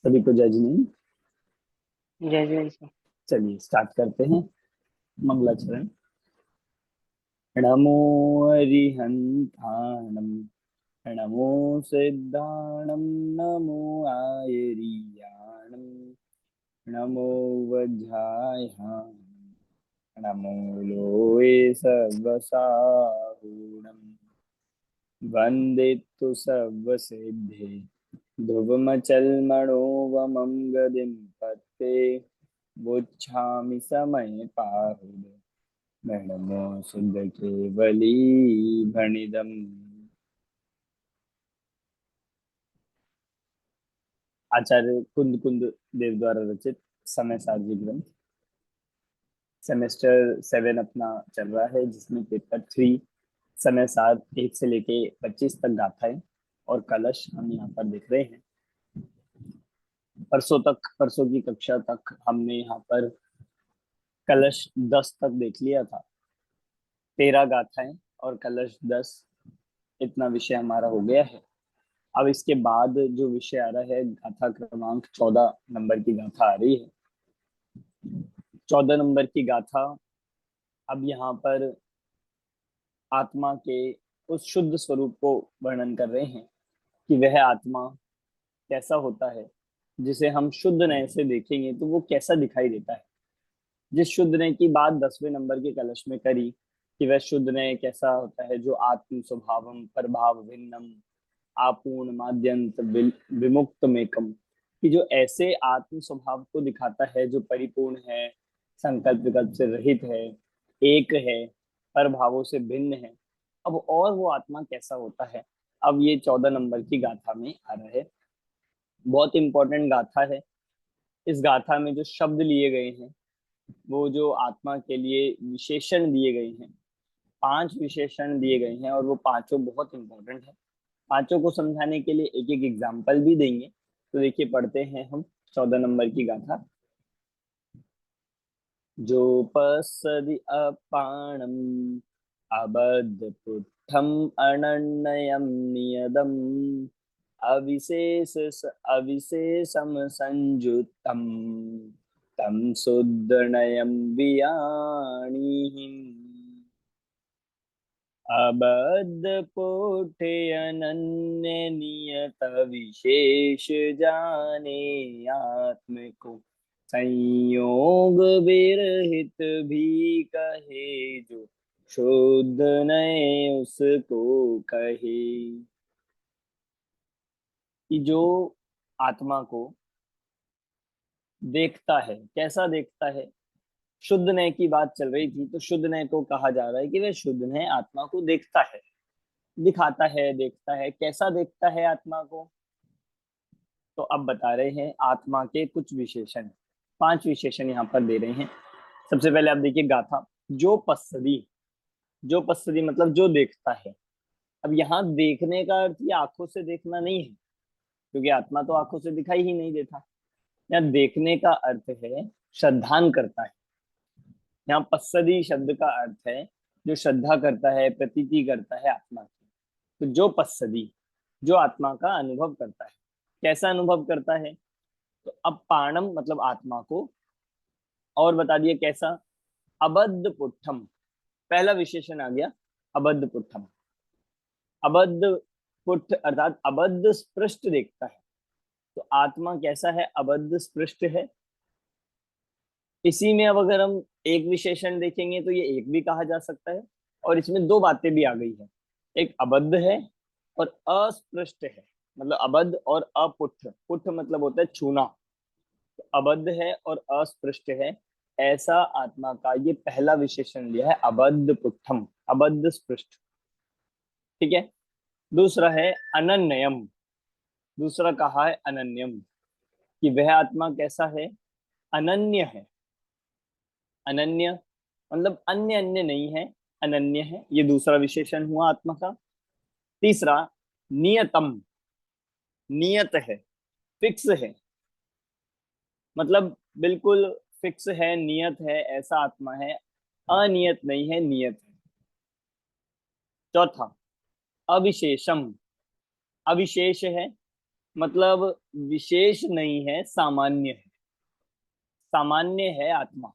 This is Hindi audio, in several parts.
सभी को जय जिनेन्द्र। जय जय सर। चलिए स्टार्ट करते हैं। मंगलाचरण। नमो अरिहंताणम, नमो सिद्धाणम, नमो आयरियाणम, नमो वज्रायहाणम, नमो लोये सर्वसाहूणम, वंदितु सर्वसिद्धे ध्रुवमचलमणोवमं गदिं पत्ते वुच्छामि समय पाहुद नमो शुद्ध केवली भणिदम्। आचार्य कुंद कुंद देव द्वारा रचित समय सारणी ग्रंथ। सेमेस्टर 7 अपना चल रहा है, जिसमें पेपर 3 समय सार 1 से लेके 25 तक गाथाएं और कलश हम यहाँ पर देख रहे हैं। परसों की कक्षा तक हमने यहाँ पर कलश 10 तक देख लिया था। 13 गाथाएं और कलश 10, इतना विषय हमारा हो गया है। अब इसके बाद जो विषय आ रहा है, गाथा क्रमांक 14 नंबर की गाथा आ रही है। 14 नंबर की गाथा अब यहाँ पर आत्मा के उस शुद्ध स्वरूप को वर्णन कर रहे हैं कि वह आत्मा कैसा होता है, जिसे हम शुद्ध नय से देखेंगे तो वो कैसा दिखाई देता है। जिस शुद्ध नय की बात 10वें नंबर के कलश में करी कि वह शुद्ध नय कैसा होता है, जो आत्म स्वभावम प्रभाव भिन्नम आपूर्ण माद्यंत विमुक्त मेकम, कि जो ऐसे आत्म स्वभाव को दिखाता है जो परिपूर्ण है, संकल्प विकल्प से रहित है, एक है, पर भावों से भिन्न है। अब और वो आत्मा कैसा होता है, अब ये 14 नंबर की गाथा में आ रहा है। बहुत इंपॉर्टेंट गाथा है। इस गाथा में जो शब्द लिए गए हैं, वो जो आत्मा के लिए विशेषण दिए गए हैं, 5 विशेषण दिए गए हैं, और वो पांचों बहुत इंपॉर्टेंट है। पांचों को समझाने के लिए एक एक एग्जाम्पल भी देंगे। तो देखिए, पढ़ते हैं हम 14 नंबर की गाथा। जो पसदि अपाणम अबद्ध पुट्ठम अनन्यम नियदम अविशेष अविशेषम संयुतम तम शुद्धनयम वियाणीहिम अबद्ध अनन्य नियत विशेष जाने आत्म को संयोग विरहित भी कहे, जो शुद्ध नए उसको कहे। कि जो आत्मा को देखता है, कैसा देखता है। शुद्ध नय की बात चल रही थी, तो शुद्ध नय को कहा जा रहा है कि वह शुद्ध नय आत्मा को देखता है, दिखाता है, देखता है। कैसा देखता है आत्मा को, तो अब बता रहे हैं आत्मा के कुछ विशेषण। 5 विशेषण यहाँ पर दे रहे हैं। सबसे पहले आप देखिए गाथा। जो पස්සदी, जो पස්සदी मतलब जो देखता है। अब यहाँ देखने का अर्थ ये आंखों से देखना नहीं है, क्योंकि आत्मा तो आंखों से दिखाई ही नहीं देता। यहाँ देखने का अर्थ है श्रद्धान करता है। यहाँ पස්සदी शब्द का अर्थ है जो श्रद्धा करता है, प्रतीति करता है आत्मा की। तो जो पස්සदी, जो आत्मा का अनुभव करता है। कैसा अनुभव करता है, तो अब पाणम मतलब आत्मा को, और बता दिया कैसा। अबद्ध पुट्ठम, पहला विशेषण आ गया अबद्ध पुट्ठम। अबद्ध पुट्ठ अर्थात अबद्ध स्पृष्ट देखता है। तो आत्मा कैसा है, अबद्ध स्पृष्ट है। इसी में अब अगर हम एक विशेषण देखेंगे तो ये एक भी कहा जा सकता है, और इसमें दो बातें भी आ गई है। एक अबद्ध है और अस्पृष्ट है। मतलब अबद्ध और अपुट्ठ, पुट्ठ मतलब होता है छूना। तो अबद्ध है और अस्पृष्ट है, ऐसा आत्मा का ये पहला विशेषण लिया है, अबद्ध पुट्ठम, अबद्ध स्पृष्ट। ठीक है। दूसरा है अनन्यम। दूसरा कहा है अनन्यम, कि वह आत्मा कैसा है, अनन्य है। अनन्य मतलब अन्य अन्य नहीं है, अनन्य है। ये दूसरा विशेषण हुआ आत्मा का। तीसरा नियतम, नियत है, फिक्स है। मतलब बिल्कुल फिक्स है, नियत है, ऐसा आत्मा है। अनियत नहीं है, नियत है। चौथा अविशेषम, अविशेष है, मतलब विशेष नहीं है, सामान्य है। सामान्य है आत्मा।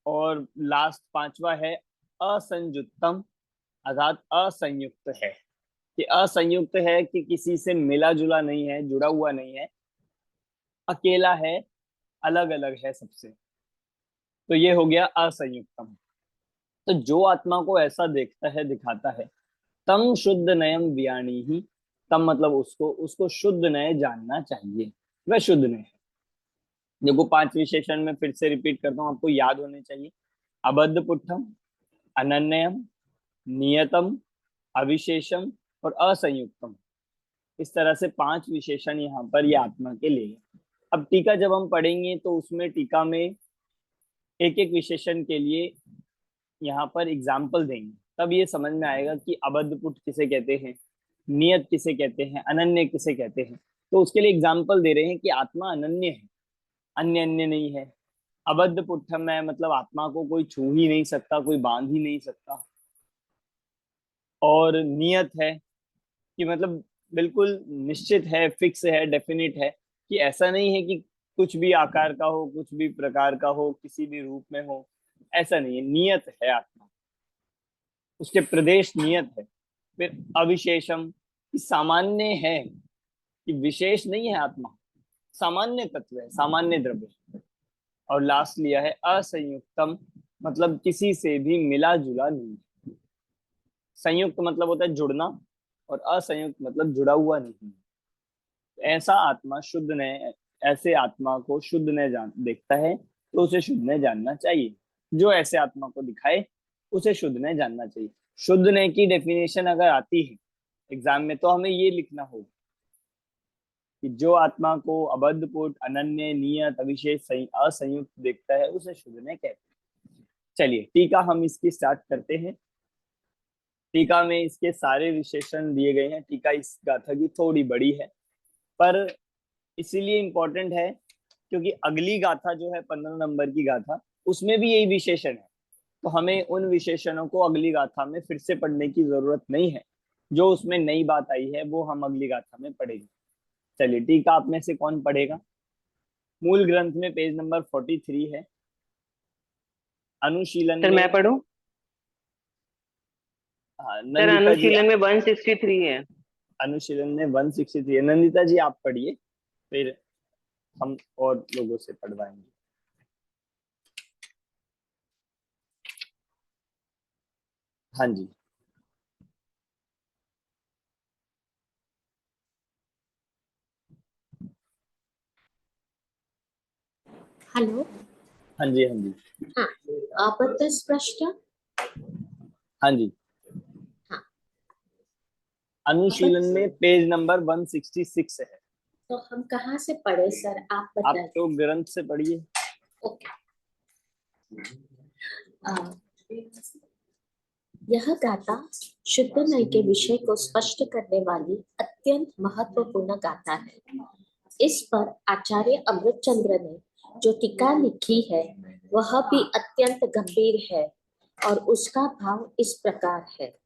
और लास्ट पांचवा है असंयुक्तम, अर्थात असंयुक्त है। कि असंयुक्त है कि किसी से मिला जुला नहीं है, जुड़ा हुआ नहीं है, अकेला है, अलग अलग है सबसे। तो ये हो गया असंयुक्तम। तो जो आत्मा को ऐसा देखता है, दिखाता है, तम शुद्ध नयम व्याणी ही। तम मतलब उसको, उसको शुद्ध नय जानना चाहिए, वह शुद्ध नय है। देखो, पांच विशेषण में फिर से रिपीट करता हूँ, आपको याद होने चाहिए। अबद्ध पुट्ठम, अनन्यम, नियतम, अविशेषम और असंयुक्तम। इस तरह से पांच विशेषण यहाँ पर ये आत्मा के लिए। अब टीका जब हम पढ़ेंगे तो उसमें टीका में एक एक विशेषण के लिए यहाँ पर एग्जाम्पल देंगे, तब ये समझ में आएगा कि अबद्ध पुट किसे कहते हैं, नियत किसे कहते हैं, अनन्य किसे कहते हैं। तो उसके लिए एग्जाम्पल दे रहे हैं कि आत्मा अनन्य है, अन्य अन्य नहीं है। अबद्ध पुट्ठम है, मतलब आत्मा को कोई छू ही नहीं सकता, कोई बांध ही नहीं सकता। और नियत है कि मतलब बिल्कुल निश्चित है, फिक्स है, डेफिनिट है, कि ऐसा नहीं है कि कुछ भी आकार का हो, कुछ भी प्रकार का हो, किसी भी रूप में हो, ऐसा नहीं है। नियत है आत्मा, उसके प्रदेश नियत है। फिर अविशेषम, कि सामान्य है, कि विशेष नहीं है आत्मा, सामान्य तत्व है, सामान्य द्रव्य। और लास्ट लिया है असंयुक्तम, मतलब किसी से भी मिला जुला नहीं। संयुक्त मतलब होता है जुड़ना, और असंयुक्त मतलब जुड़ा हुआ नहीं। ऐसा आत्मा शुद्ध ने, ऐसे आत्मा को शुद्ध ने जान देखता है तो उसे शुद्ध ने जानना चाहिए। जो ऐसे आत्मा को दिखाए उसे शुद्ध ने जानना चाहिए। शुद्ध ने की डेफिनेशन अगर आती है एग्जाम में, तो हमें ये लिखना होगा कि जो आत्मा को अबद्ध पुट, अनन्य, नियत, अविशेष, असंयुक्त देखता है उसे शुद्ध ने कहते हैं। चलिए टीका हम इसकी स्टार्ट करते हैं। टीका में इसके सारे विशेषण दिए गए हैं। टीका इस गाथा की थोड़ी बड़ी है, पर इसीलिए इंपॉर्टेंट है क्योंकि अगली गाथा जो है 15 नंबर की गाथा, उसमें भी यही विशेषण है। तो हमें उन विशेषणों को अगली गाथा में फिर से पढ़ने की जरूरत नहीं है। जो उसमें नई बात आई है वो हम अगली गाथा में पढ़ेंगे। चलिए टीका आप में से कौन पढ़ेगा? मूल ग्रंथ में पेज नंबर 43 है। अनुशीलन सर मैं में, पढ़ूं? हाँ सर नंदिता जी अनुशीलन में 163 है। अनुशीलन में 163 है। नंदिता जी आप पढ़िए, फिर हम और लोगों से पढ़वाएंगे। हाँ जी। हेलो। हाँ जी। हाँ जी। हाँ, आपत्तिस प्रश्न। हाँ जी। हाँ, अनुशीलन में पेज नंबर 166 है। तो हम कहाँ से पढ़े सर, आप आप बताइए। तो ग्रंथ से पढ़िए। ओके। अ, यह गाथा शुद्ध नय के विषय को स्पष्ट करने वाली अत्यंत महत्वपूर्ण गाथा है। इस पर आचार्य अमृतचंद्र ने जो टीका लिखी है वह भी अत्यंत गंभीर है और उसका भाव इस प्रकार है।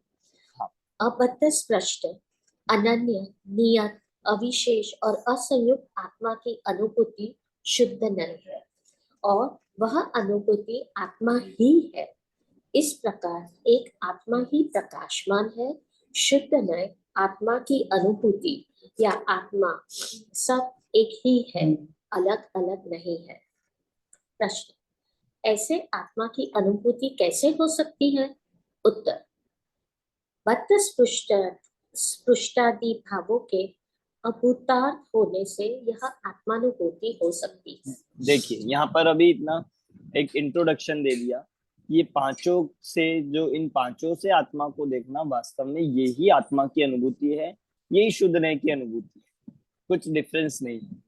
हाँ। अबद्ध स्पष्ट, अनन्य, नियत, अविशेष और असंयुक्त आत्मा की अनुभूति शुद्ध नहीं है और वह अनुभूति आत्मा ही है। इस प्रकार एक आत्मा ही प्रकाशमान है। शुद्ध नय आत्मा की अनुभूति या आत्मा सब एक ही है, अलग अलग नहीं है। प्रश्न, ऐसे आत्मा की अनुभूति कैसे हो सकती है? उत्तर, बद्ध स्पृष्टादि भावों के अभूतार्थ होने से यह आत्मानुभूति हो सकती है। देखिए यहाँ पर अभी इतना एक इंट्रोडक्शन दे दिया। ये पांचों से, जो इन पांचों से आत्मा को देखना, वास्तव में यही आत्मा की अनुभूति है, यही शुद्ध नय की अनुभूति है, कुछ डिफरेंस नहीं है।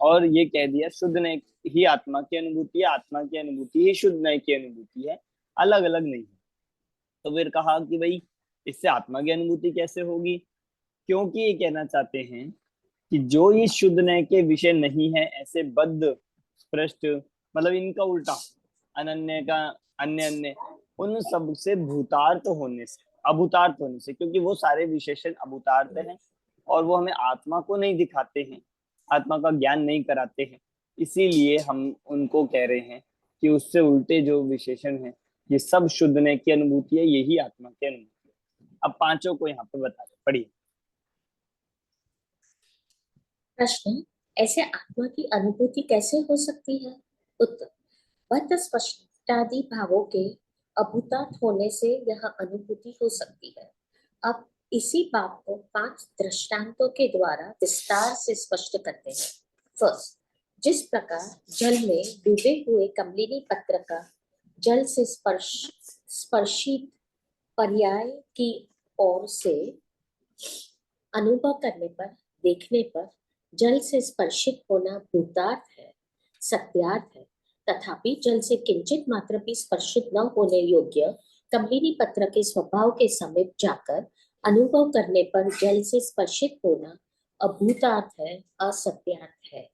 और ये कह दिया शुद्ध नय ही आत्मा की अनुभूति है, आत्मा की अनुभूति ही शुद्ध नय की अनुभूति है, अलग अलग नहीं है। तो फिर कहा कि भाई इससे आत्मा की अनुभूति कैसे होगी? क्योंकि ये कहना चाहते हैं कि जो ये शुद्ध नय के विषय नहीं है, ऐसे बद्ध, स्पृष्ट, मतलब इनका उल्टा, अनन्य का, अन्य अन्य, उन सब से भूतार्थ होने से, अभूतार्थ होने से, क्योंकि वो सारे विशेषण अभूतार्थ हैं और वो हमें आत्मा को नहीं दिखाते हैं, आत्मा का ज्ञान नहीं कराते हैं। इसीलिए हम उनको कह रहे हैं कि उससे उल्टे जो विशेषण है, ये सब शुद्ध नय की अनुभूति है, यही आत्मा की अनुभूति है। अब पांचों को यहाँ पे बता दे, पढ़िए। प्रश्न, ऐसे आत्मा की अनुभूति कैसे हो सकती है? उत्तर, बद्ध स्पष्टादि भावों के अभूतार्थ होने से यह अनुभूति हो सकती है। अब इसी बात को 5 दृष्टांतों के द्वारा विस्तार से स्पष्ट करते हैं। फर्स्ट, जिस प्रकार जल में डूबे हुए कमलिनी पत्र का जल से स्पर्शित पर्याय की ओर से अनुभव करने पर, देखने पर जल से स्पर्शित होना भूतार्थ है, सत्यार्थ है, तथापि जल से किंचित मात्र भी स्पर्शित न होने योग्य कमलिनी पत्र के स्वभाव के समीप जाकर अनुभव करने पर जल से स्पर्शित होना अभूतार्थ है, असत्यार्थ है।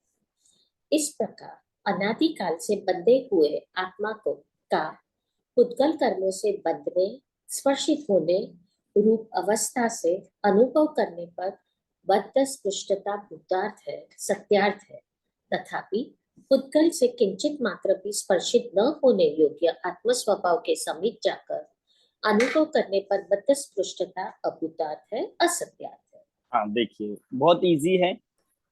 इस प्रकार अनादिकाल से बंधे हुए आत्मा को का पुद्गल कर्मों से बंधने, स्पर्शित होने रूप अवस्था से अनुभव करने पर बद्ध स्पृष्टता भूतार्थ है, सत्यार्थ है, तथापि पुद्गल से किंचित मात्र भी स्पर्शित न होने योग्य आत्म स्वभाव के समीप जाकर अनुभव करने पर बद्ध स्पृष्टता अभूतार्थ है, असत्यार्थ है। हाँ देखिए, बहुत इजी है।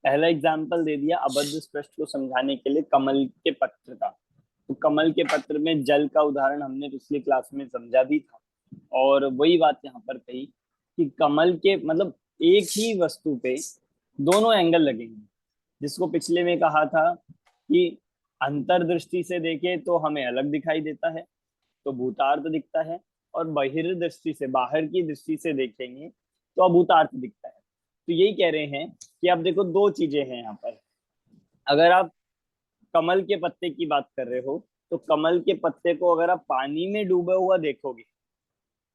पहला एग्जाम्पल दे दिया अबद्ध स्पष्ट को समझाने के लिए कमल के पत्र का। तो कमल के पत्र में जल का उदाहरण हमने पिछली क्लास में समझा भी था, और वही बात यहाँ पर कही कि कमल के मतलब एक ही वस्तु पे दोनों एंगल लगेंगे, जिसको पिछले में कहा था कि अंतर्दृष्टि से देखे तो हमें अलग दिखाई देता है, तो भूतार्थ दिखता है, और बहिर्दृष्टि से, बाहर की दृष्टि से देखेंगे तो अभूतार्थ दिखता है। तो यही कह रहे हैं कि अब देखो दो चीजें हैं यहाँ पर। अगर आप कमल के पत्ते की बात कर रहे हो, तो कमल के पत्ते को अगर आप पानी में डूबा हुआ देखोगे,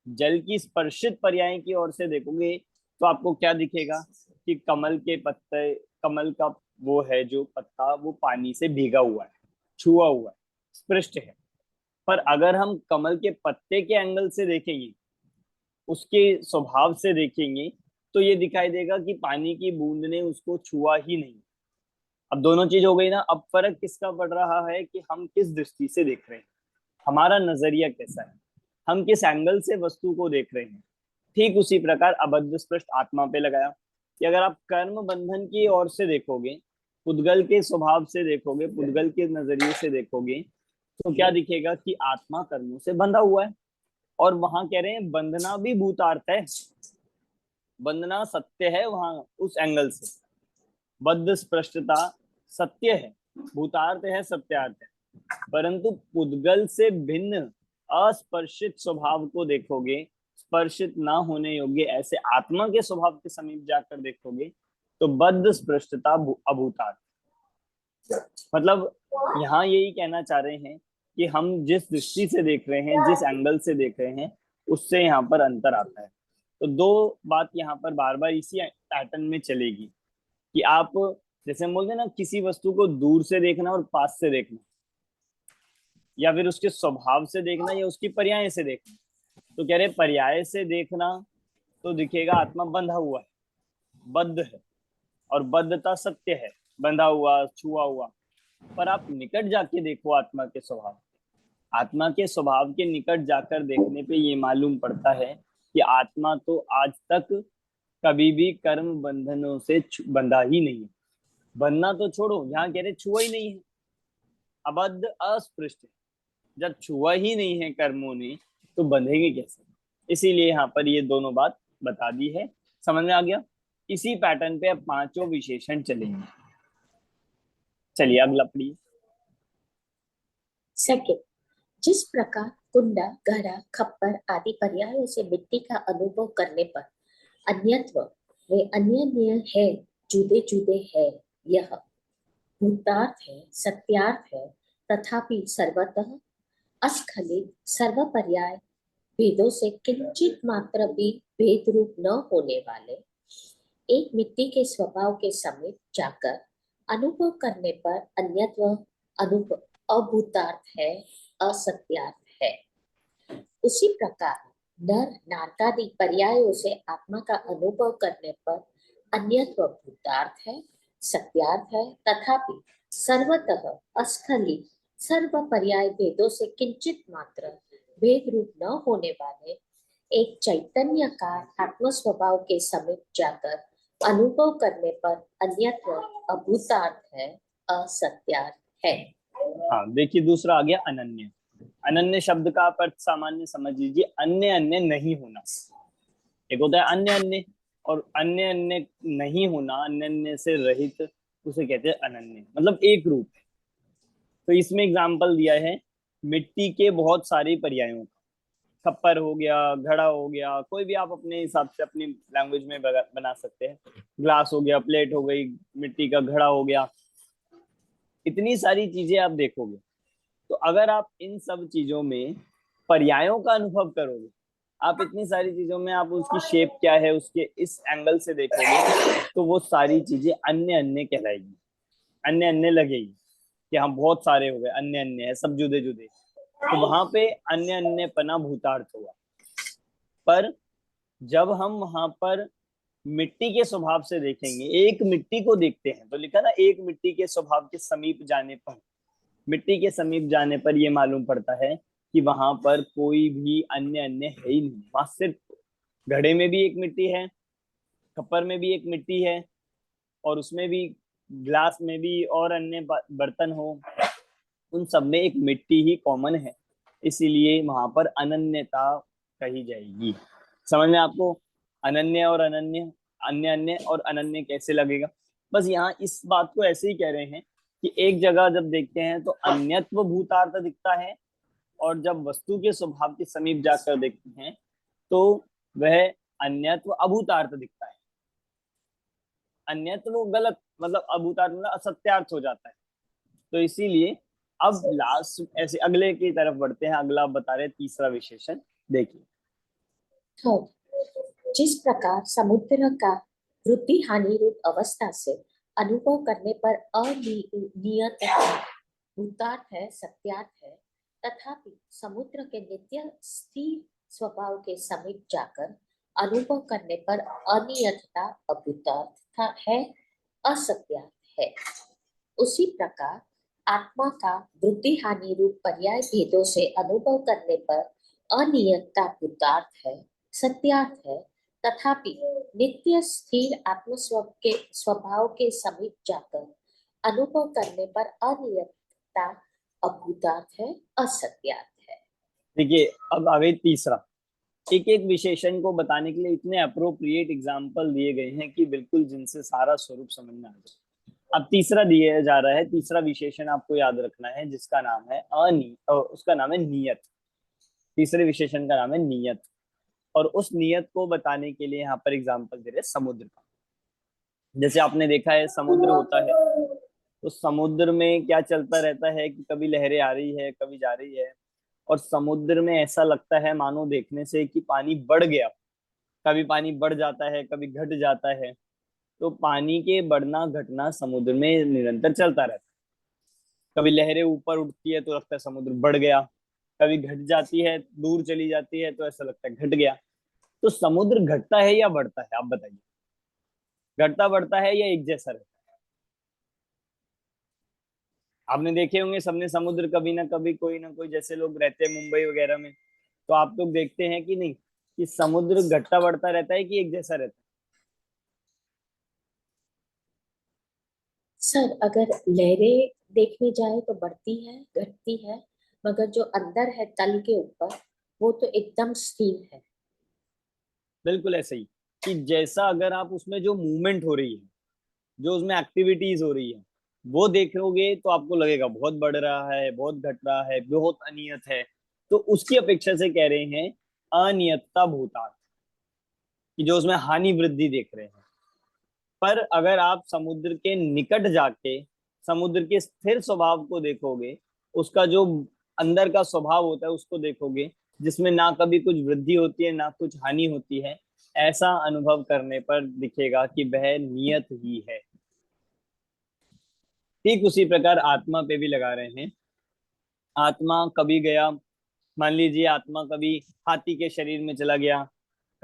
जल की स्पर्शित पर्याय की ओर से देखोगे, तो आपको क्या दिखेगा कि कमल के पत्ते, कमल का वो है जो पत्ता, वो पानी से भीगा हुआ है, छुआ हुआ है, स्पृष्ट है। पर अगर हम कमल के पत्ते के एंगल से देखेंगे, उसके स्वभाव से देखेंगे, तो ये दिखाई देगा कि पानी की बूंद ने उसको छुआ ही नहीं। अब दोनों चीज हो गई ना। अब फर्क किसका पड़ रहा है कि हम किस दृष्टि से देख रहे हैं, हमारा नजरिया कैसा है, हम किस एंगल से वस्तु को देख रहे हैं। ठीक उसी प्रकार अबद्ध स्पष्ट आत्मा पे लगाया कि अगर आप कर्म बंधन की ओर से देखोगे, पुद्गल के स्वभाव से देखोगे, पुद्गल के नजरिए से देखोगे, तो क्या दिखेगा कि आत्मा कर्मों से बंधा हुआ है। और वहां कह रहे हैं बंधना भी भूतार्थ है, बंधना सत्य है वहां उस एंगल से। बद्ध स्पष्टता सत्य है, भूतार्थ है, सत्यार्थ है। परंतु पुद्गल से भिन्न अस्पर्शित स्वभाव को देखोगे, स्पर्शित ना होने योग्य ऐसे आत्मा के स्वभाव के समीप जाकर देखोगे, तो बद्ध स्पष्टता अभूतार्थ। मतलब यहाँ यही कहना चाह रहे हैं कि हम जिस दृष्टि से देख रहे हैं, जिस एंगल से देख रहे हैं, उससे यहाँ पर अंतर आता है। तो दो बात यहाँ पर बार बार इसी पैटर्न में चलेगी कि आप जैसे हम बोलते हैं ना, किसी वस्तु को दूर से देखना और पास से देखना, या फिर उसके स्वभाव से देखना या उसकी पर्याय से देखना। तो कह रहे पर्याय से देखना तो दिखेगा आत्मा बंधा हुआ है, बद्ध है, और बद्धता सत्य है, बंधा हुआ, छुआ हुआ। पर आप निकट जाके देखो आत्मा के स्वभाव, आत्मा के स्वभाव के निकट जाकर देखने पे ये मालूम पड़ता है कि आत्मा तो आज तक कभी भी कर्म बंधनों से बंधा ही नहीं है। बंधना तो छोड़ो, यहाँ कह रहे छुआ ही नहीं है, अबद्ध अस्पृष्ट है। जब छुआ ही नहीं है कर्मों ने, तो बंधेंगे कैसे? इसीलिए यहाँ पर ये दोनों बात बता दी है। समझ में आ गया? इसी पैटर्न पे अब पांचों विशेषण चलेंगे। चलिए अगला पढ़िए। सेकंड, जिस प्रकार कुंडा, घड़ा, खप्पर आदि पर्यायों से मिट्टी का अनुभव करने पर अन्यत्व वे अन्य है, जुदे जुदे है, यह भूतार्थ है, सत्यार्थ है, तथापि सर्वतः अस्खलित सर्वपर्याय भेदों से किंचित मात्र भी भेद रूप न होने वाले एक मिट्टी के स्वभाव के समीप जाकर अनुभव करने पर अन्यत्व अनुभव अभूतार्थ है, असत्यार्थ है। उसी प्रकार नर नारकादि पर्यायों से आत्मा का अनुभव करने पर अन्यत्व भूतार्थ है, सत्यार्थ है, तथापि सर्वतः अस्खलित सर्व पर्याय भेदों से किंचित मात्र भेद रूप न होने वाले एक चैतन्य का आत्म स्वभाव के समीप जाकर अनुभव करने पर अन्यत्व अभूतार्थ है, असत्यार्थ है। हाँ, देखिए दूसरा आ गया अनन्य। अनन्य शब्द का आप अर्थ सामान्य समझ लीजिए, अन्य अन्य नहीं होना। एक होता है अन्य अन्य, और अन्य अन्य नहीं होना, अन्य अन्य से रहित, उसे कहते हैं अनन्य, मतलब एक रूप। तो इसमें एग्जाम्पल दिया है मिट्टी के बहुत सारे पर्यायों का। खप्पर हो गया, घड़ा हो गया, कोई भी आप अपने हिसाब से अपनी लैंग्वेज में बना सकते हैं। ग्लास हो गया, प्लेट हो गई, मिट्टी का घड़ा हो गया, इतनी सारी चीजें आप देखोगे। तो अगर आप इन सब चीजों में पर्यायों का अनुभव करोगे, आप इतनी सारी चीजों में आप उसकी शेप क्या है उसके इस एंगल से देखोगे, तो वो सारी चीजें अन्य अन्य कहलाएगी, अन्य अन्य लगेगी कि हाँ बहुत सारे हो गए, अन्य अन्य है, सब जुदे जुदे। तो वहां पे अन्य अन्य पना भूतार्थ हुआ। पर जब हम वहां पर मिट्टी के स्वभाव से देखेंगे, एक मिट्टी को देखते हैं, तो लिखा ना एक मिट्टी के स्वभाव के समीप जाने पर, मिट्टी के समीप जाने पर यह मालूम पड़ता है कि वहां पर कोई भी अन्य अन्य है ही नहीं। वहां सिर्फ घड़े में भी एक मिट्टी है, खप्पर में भी एक मिट्टी है, और उसमें भी ग्लास में भी और अन्य बर्तन हो, उन सब में एक मिट्टी ही कॉमन है। इसीलिए वहां पर अनन्यता कही जाएगी। समझ में आपको? अनन्य और अनन्य, अन्य अन्य और अनन्य कैसे लगेगा? बस यहाँ इस बात को ऐसे ही कह रहे हैं कि एक जगह जब देखते हैं तो अन्यत्व भूतार्थ दिखता है, और जब वस्तु के स्वभाव के समीप जाकर देखते हैं तो वह अन्यत्व अभूतार्थ दिखता है। अन्यत्व गलत, मतलब अभूतार्थ मतलब असत्यार्थ हो जाता है। तो इसीलिए अब लास्ट ऐसे अगले की तरफ बढ़ते हैं। अगला बता रहे तीसरा विशेषण, देखिए। थर्ड, जिस प्रकार समुद्र का वृद्धि हानि रूप अवस्था से अनुभव करने पर अनियत भूतार्थ है, सत्यार्थ है, तथापि समुद्र के नित्य स्थिर स्वभाव के समीप जाकर अनुभव करने पर अनियतता अभूतार्थ है, असत्यार्थ है, उसी प्रकार आत्मा का वृद्धि हानि रूप पर्याय भेदों से अनुभव करने पर अनियतता भूतार्थ है, सत्यार्थ है, तथापि नित्य स्थिर आत्म के स्वभाव के समीप जाकर अनुभव करने पर अनियतता अभूतार्थ है, असत्यार्थ है। देखिए अब आ गई तीसरा। एक एक विशेषण को बताने के लिए इतने अप्रोप्रिएट एग्जाम्पल दिए गए हैं कि बिल्कुल जिनसे सारा स्वरूप समझ में आ जाए। अब तीसरा दिया जा रहा है, तीसरा विशेषण आपको याद रखना है, जिसका नाम है उसका नाम है नियत। तीसरे विशेषण का नाम है नियत, और उस नियत को बताने के लिए यहाँ पर एग्जाम्पल दे रहे हैं समुद्र का। जैसे आपने देखा है समुद्र होता है, तो समुद्र में क्या चलता रहता है कि कभी लहरें आ रही है, कभी जा रही है, और समुद्र में ऐसा लगता है मानो देखने से कि पानी बढ़ गया। कभी पानी बढ़ जाता है, कभी घट जाता है। तो पानी के बढ़ना घटना समुद्र में निरंतर चलता रहता है। कभी लहरें ऊपर उठती है तो लगता है समुद्र बढ़ गया, कभी घट जाती है, दूर चली जाती है तो ऐसा लगता है घट गया। तो समुद्र घटता है या बढ़ता है, आप बताइए? घटता बढ़ता है या एक जैसा रहता है? आपने देखे होंगे सबने समुद्र कभी ना कभी, कोई ना कोई, जैसे लोग रहते हैं मुंबई वगैरह में, तो आप लोग देखते हैं कि नहीं कि समुद्र घटता बढ़ता रहता है कि एक जैसा रहता सर अगर लहरें देखने जाए तो बढ़ती है, घटती है, मगर जो अंदर है तल के ऊपर वो तो एकदम स्थिर है। है? बिल्कुल ऐसे ही, कि जैसा अगर आप उसमें जो मूवमेंट हो रही है, जो उसमें एक्टिविटीज हो रही है, वो देखोगे तो आपको लगेगा बहुत बढ़ रहा है, बहुत घट रहा है, बहुत अनियत है। तो उसकी अपेक्षा से कह रहे हैं अनियतता भूतार्थ, कि जो उसमें हानि वृद्धि देख रहे हैं। पर अगर आप समुद्र के निकट जाके समुद्र के स्थिर स्वभाव को देखोगे, उसका जो अंदर का स्वभाव होता है उसको देखोगे, जिसमें ना कभी कुछ वृद्धि होती है ना कुछ हानि होती है, ऐसा अनुभव करने पर दिखेगा कि वह नियत ही है। ठीक उसी प्रकार आत्मा पे भी लगा रहे हैं। आत्मा कभी गया, मान लीजिए आत्मा कभी हाथी के शरीर में चला गया,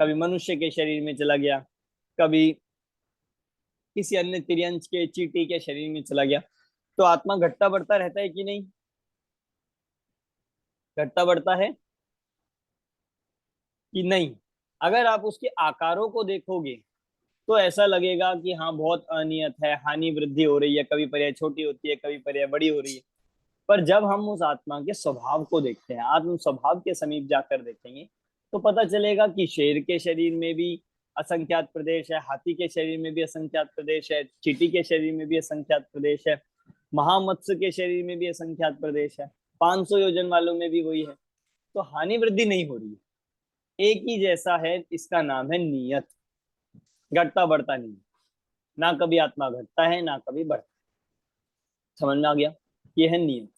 कभी मनुष्य के शरीर में चला गया, कभी किसी अन्य तिर्यंश के, चींटी के शरीर में चला गया, तो आत्मा घटता बढ़ता रहता है कि नहीं? घटता बढ़ता है कि नहीं? अगर आप उसके आकारों को देखोगे तो ऐसा लगेगा कि हाँ बहुत अनियत है, हानि वृद्धि हो रही है, कभी पर्याय छोटी होती है, कभी पर्याय बड़ी हो रही है। पर जब हम उस आत्मा के स्वभाव को देखते हैं, आत्म स्वभाव के समीप जाकर देखेंगे, तो पता चलेगा कि शेर के शरीर में भी असंख्यात प्रदेश है, हाथी के शरीर में भी असंख्यात प्रदेश है, चींटी के शरीर में भी असंख्यात प्रदेश है, महामत्स्य के शरीर में भी असंख्यात प्रदेश है, 500 योजन वालों में भी वही है। तो हानि वृद्धि नहीं हो रही है, एक ही जैसा है। इसका नाम है नियत, घटता बढ़ता नहीं। ना कभी आत्मा घटता है ना कभी बढ़ता। समझ में आ गया? ये है नियत।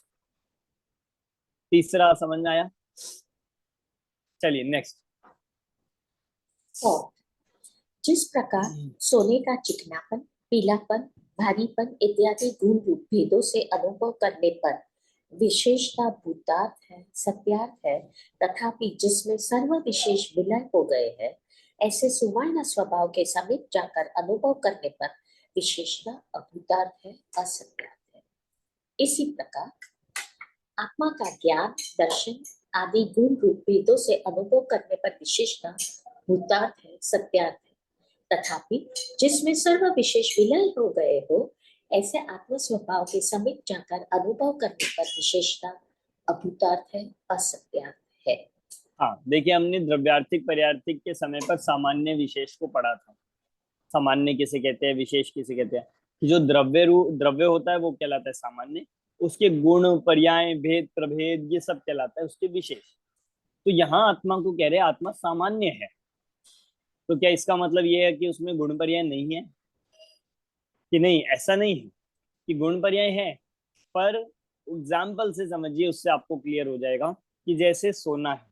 तीसरा समझ में आया? चलिए नेक्स्ट। और जिस प्रकार सोने का चिकनापन, पीलापन, भारीपन इत्यादि गुण रूप भेदों से अनुभव करने पर विशेषता भूतार्थ है, सत्यार्थ है, तथापि जिसमें सर्व विशेष विलय हो गए हैं, ऐसे सुवर्ण स्वभाव के समीप जाकर अनुभव करने पर विशेषता अभूतार्थ है, असत्यार्थ है। इसी प्रकार आत्मा का ज्ञान, दर्शन आदि गुण रूप भेदों से अनुभव करने पर विशेषता भूतार्थ है, सत्यार्थ है, तथापि जिसमें सर्व विशेष विलय हो गए हो, ऐसे आत्म स्वभाव के समीप जाकर अनुभव करने पर विशेषता अभूतार्थ है, असत्यार्थ है। हाँ देखिए, हमने द्रव्यार्थिक पर्यार्थिक के समय पर सामान्य विशेष को पढ़ा था। सामान्य किसे कहते हैं, विशेष किसे कहते हैं? जो द्रव्य होता है वो कहलाता है सामान्य, उसके गुण, पर्याय, भेद, प्रभेद, ये सब कहलाता है उसके विशेष। तो यहाँ आत्मा को कह रहे हैं आत्मा सामान्य है। तो क्या इसका मतलब ये है कि उसमें गुण पर्याय नहीं है? कि नहीं, ऐसा नहीं है कि गुण पर्याय है। पर एग्जाम्पल से समझिए, उससे आपको क्लियर हो जाएगा कि जैसे सोना है,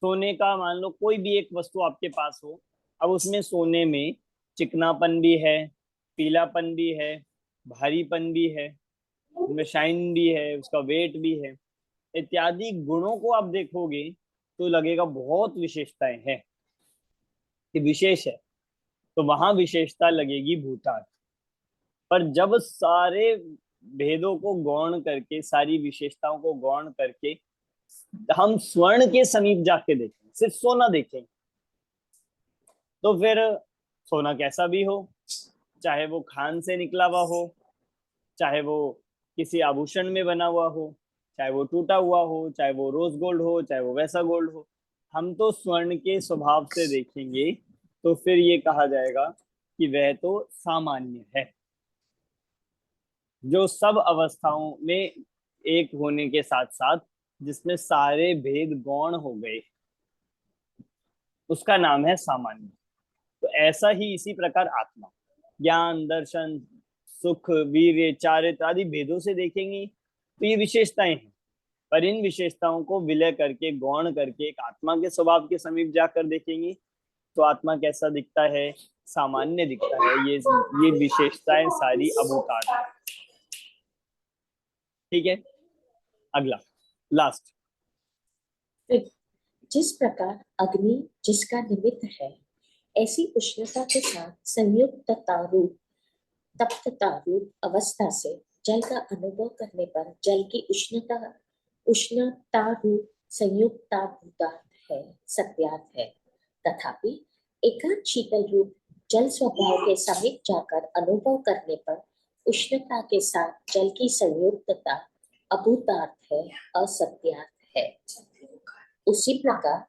सोने का मान लो कोई भी एक वस्तु आपके पास हो, अब उसमें सोने में चिकनापन भी है, पीलापन भी है, भारीपन भी है, उसमें शाइन भी है, उसका वेट भी है, इत्यादि गुणों को आप देखोगे तो लगेगा बहुत विशेषताएं हैं, कि विशेष है। तो वहां विशेषता लगेगी भूतार्थ। पर जब सारे भेदों को गौण करके, सारी विशेषताओं को गौण करके हम स्वर्ण के समीप जाके देखें, सिर्फ सोना देखें, तो फिर सोना कैसा भी हो, चाहे वो खान से निकला हुआ हो, चाहे वो किसी आभूषण में बना हुआ हो, चाहे वो टूटा हुआ हो, चाहे वो रोज गोल्ड हो, चाहे वो वैसा गोल्ड हो, हम तो स्वर्ण के स्वभाव से देखेंगे। तो फिर ये कहा जाएगा कि वह तो सामान्य है, जो सब अवस्थाओं में एक होने के साथ साथ जिसमें सारे भेद गौण हो गए, उसका नाम है सामान्य। तो ऐसा ही इसी प्रकार आत्मा ज्ञान, दर्शन, सुख, वीर्य, चारित्र आदि भेदों से देखेंगे तो ये विशेषताएं हैं। पर इन विशेषताओं को विलय करके, गौण करके एक आत्मा के स्वभाव के समीप जाकर देखेंगे तो आत्मा कैसा दिखता है? सामान्य दिखता है। ये विशेषताएं सारी अभूतार्थ है। ठीक है, अगला, लास्ट। फिर जिस प्रकार अग्नि जिसका निमित्त है, ऐसी उष्णता के साथ संयुक्तता रूप, तप्तता रूप अवस्था से जल का अनुभव करने पर जल की उष्णता रूप संयुक्ता भूतार्थ है, सत्यार्थ है। तथापि एकांत शीतल रूप जल स्वभाव के समीप जाकर अनुभव करने पर उष्णता के साथ जल की संयुक्तता अभूतार्थ है, असत्यार्थ है। उसी प्रकार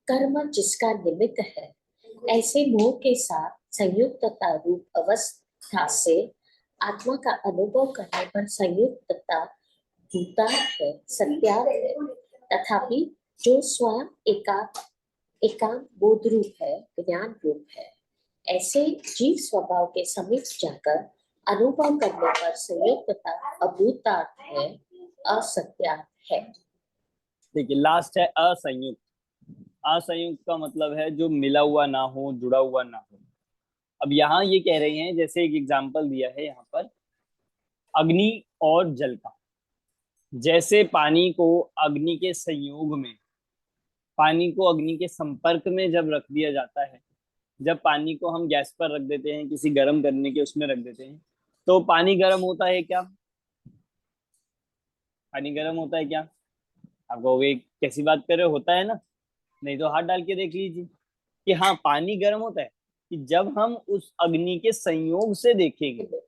कर्म जिसका निमित्त है, ऐसे मोह के साथ संयुक्तता रूप अवस्था से आत्मा का अनुभव करने पर संयुक्तता भूतार्थ है, सत्यार्थ है। तथापि जो स्वयं एकांत बोध रूप है, ज्ञान रूप है, ऐसे जीव स्वभाव के समीप जाकर अनुभव करने पर संयुक्तता अभूतार्थ है, असत्यार्थ है। देखिए लास्ट है असंयुक्त। असंयुक्त का मतलब है जो मिला हुआ ना हो, जुड़ा हुआ ना हो। अब यहाँ ये कह रहे हैं, जैसे एक एग्जाम्पल दिया है यहाँ पर अग्नि और जल का। जैसे पानी को अग्नि के संयोग में, पानी को अग्नि के संपर्क में जब रख दिया जाता है जब पानी को हम गैस पर रख देते हैं, किसी गर्म करने के उसमें रख देते हैं, तो पानी गर्म होता है क्या? पानी गर्म होता है क्या? आप कहोगे कैसी बात कर रहे हो, होता है ना। नहीं तो हाथ डाल के देख लीजिए कि हाँ पानी गर्म होता है। कि जब हम उस अग्नि के संयोग से देखेंगे,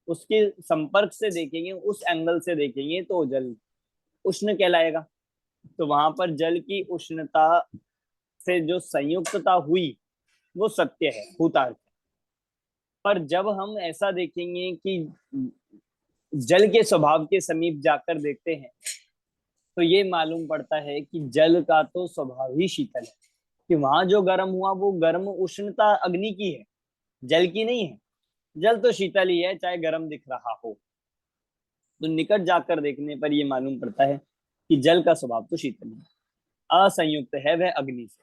उसके संपर्क से देखेंगे, उस एंगल से देखेंगे, तो जल उष्ण कहलाएगा। तो वहां पर जल की उष्णता से जो संयुक्तता हुई वो सत्य है, भूतार्थ। पर जब हम ऐसा देखेंगे कि जल के स्वभाव के समीप जाकर देखते हैं, तो ये मालूम पड़ता है कि जल का तो स्वभाव ही शीतल है। कि वहां जो गर्म हुआ वो गर्म उष्णता अग्नि की है, जल की नहीं है। जल तो शीतल ही है, चाहे गर्म दिख रहा हो। तो निकट जाकर देखने पर ये मालूम पड़ता है कि जल का स्वभाव तो शीतल है, असंयुक्त है वह अग्नि से।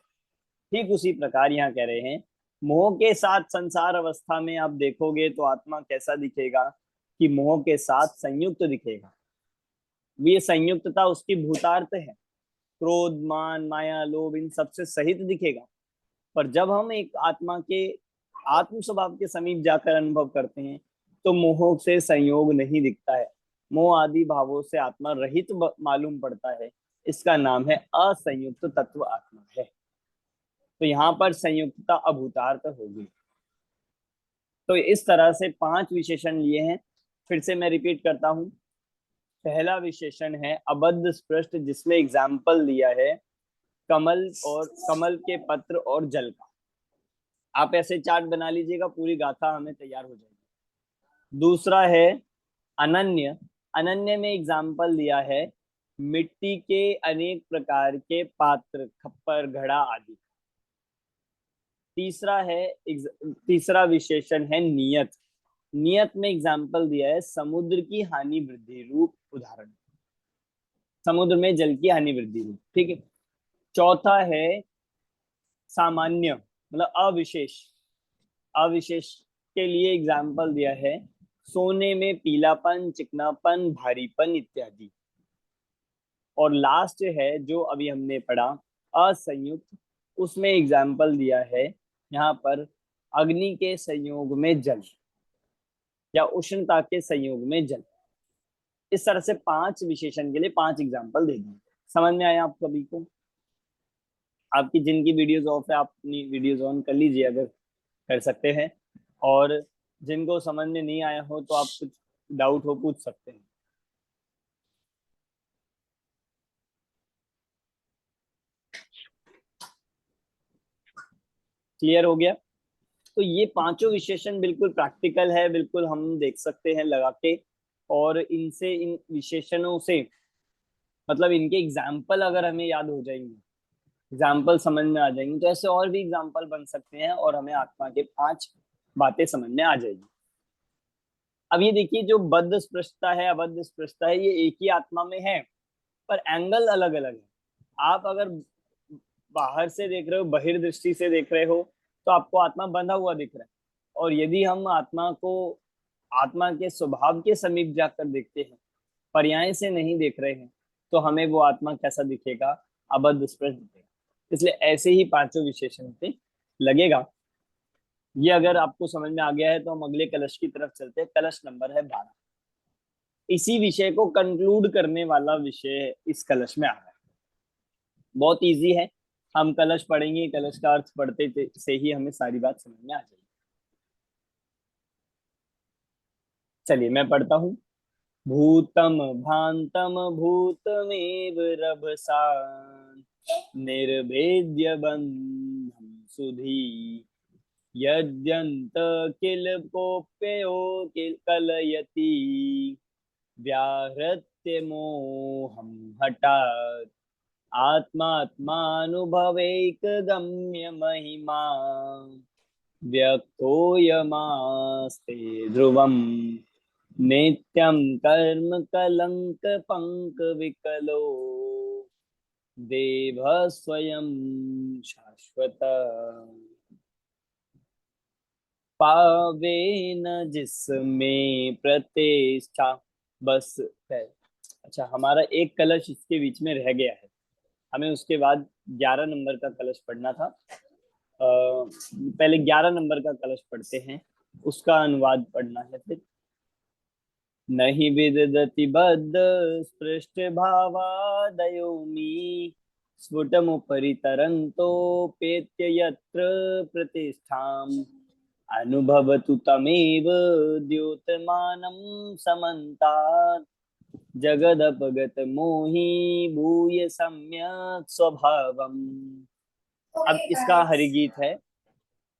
ठीक उसी प्रकार यहाँ कह रहे हैं, मोह के साथ संसार अवस्था में आप देखोगे तो आत्मा कैसा दिखेगा? कि मोह के साथ संयुक्त दिखेगा। ये संयुक्तता उसकी भूतार्थ है, क्रोध मान माया लोभ इन सबसे सहित दिखेगा। पर जब हम एक आत्मा के आत्म स्वभाव के समीप जाकर अनुभव करते हैं, तो मोह से संयोग नहीं दिखता है, मोह आदि भावों से आत्मा रहित मालूम पड़ता है। इसका नाम है असंयुक्त तत्व आत्मा है। तो यहाँ पर संयुक्तता अभूतार्थ होगी। तो इस तरह से 5 विशेषण लिए हैं। फिर से मैं रिपीट करता हूँ। पहला विशेषण है अबद्ध स्पृष्ट, जिसमें एग्जाम्पल दिया है कमल और कमल के पत्र और जल का। आप ऐसे चार्ट बना लीजिएगा, पूरी गाथा हमें तैयार हो जाएगी। दूसरा है अनन्य। अनन्य में एग्जाम्पल दिया है मिट्टी के अनेक प्रकार के पात्र, खप्पर घड़ा आदि। तीसरा विशेषण है नियत। नियत में एग्जाम्पल दिया है समुद्र की हानि वृद्धि रूप उदाहरण, समुद्र में जल की हानि वृद्धि रूप। ठीक है। चौथा है सामान्य, मतलब अविशेष। अविशेष के लिए एग्जाम्पल दिया है सोने में पीलापन, चिकनापन, भारीपन इत्यादि। और लास्ट है जो अभी हमने पढ़ा असंयुक्त, उसमें एग्जाम्पल दिया है यहाँ पर अग्नि के संयोग में जल या उष्णता के संयोग में जल। इस तरह से 5 विशेषण के लिए 5 एग्जाम्पल दे दिए। समझ में आया आप सभी को? आपकी जिनकी वीडियोस ऑफ है, आप अपनी वीडियोस ऑन कर लीजिए अगर कर सकते हैं। और जिनको समझ में नहीं आया हो तो आप कुछ डाउट हो पूछ सकते हैं। क्लियर हो गया? तो ये 5 विशेषण बिल्कुल प्रैक्टिकल है, बिल्कुल हम देख सकते हैं लगा के। और इनसे, इन विशेषणों से मतलब इनके एग्जाम्पल अगर हमें याद हो जाएंगे, एग्जाम्पल समझ में आ जाएंगे, तो ऐसे और भी एग्जाम्पल बन सकते हैं और हमें आत्मा के 5 बातें समझ में आ जाएगी। अब ये देखिए, जो बद्ध स्पृष्टता है, अबद्ध स्पृष्टता है, ये एक ही आत्मा में है, पर एंगल अलग अलग है। आप अगर बाहर से देख रहे हो, बहिर्दृष्टि से देख रहे हो, तो आपको आत्मा बंधा हुआ दिख रहा है। और यदि हम आत्मा को आत्मा के स्वभाव के समीप जाकर देखते हैं, पर्याय से नहीं देख रहे हैं, तो हमें वो आत्मा कैसा दिखेगा? अबद्ध स्पृष्ट दिखेगा। इसलिए ऐसे ही 5 विशेषण पे लगेगा। ये अगर आपको समझ में आ गया है तो हम अगले कलश की तरफ चलते हैं। कलश नंबर है 12। इसी विषय को कंक्लूड करने वाला विषय इस कलश में आ रहा है। बहुत इजी है, हम कलश पढ़ेंगे, कलश का अर्थ पढ़ते से ही हमें सारी बात समझ में आ जाएगी। चलिए मैं पढ़ता हूँ। भूतम भांतम भूतमेव रभसा निर्भेद्य बंधम सुधी यद्यंत किल कोप्यो किल कलयति व्याहृत्य मोहम हठात् आत्मात्मानुभवैक गम्य महिमा व्यक्तोयमास्ते ध्रुवम् नित्यं कर्म कलंक पंक विकलो देव स्वयं शाश्वत पावे न जिसमें प्रतिष्ठा। बस है। अच्छा, हमारा एक कलश इसके बीच में रह गया है, हमें उसके बाद 11 नंबर का कलश पढ़ना था। पहले 11 नंबर का कलश पढ़ते हैं, उसका अनुवाद पढ़ना है फिर। नहीं विदधति बद्ध स्पृष्ट भावादयोमी स्फुटमुपरि तरन्तोपेत्य यत्र प्रतिष्ठाम् अनुभवतु तमेव द्योतमानं समन्तात् जगदपगत मोहि भूय सम्यक् स्वभावम्। अब इसका हरिगीत है।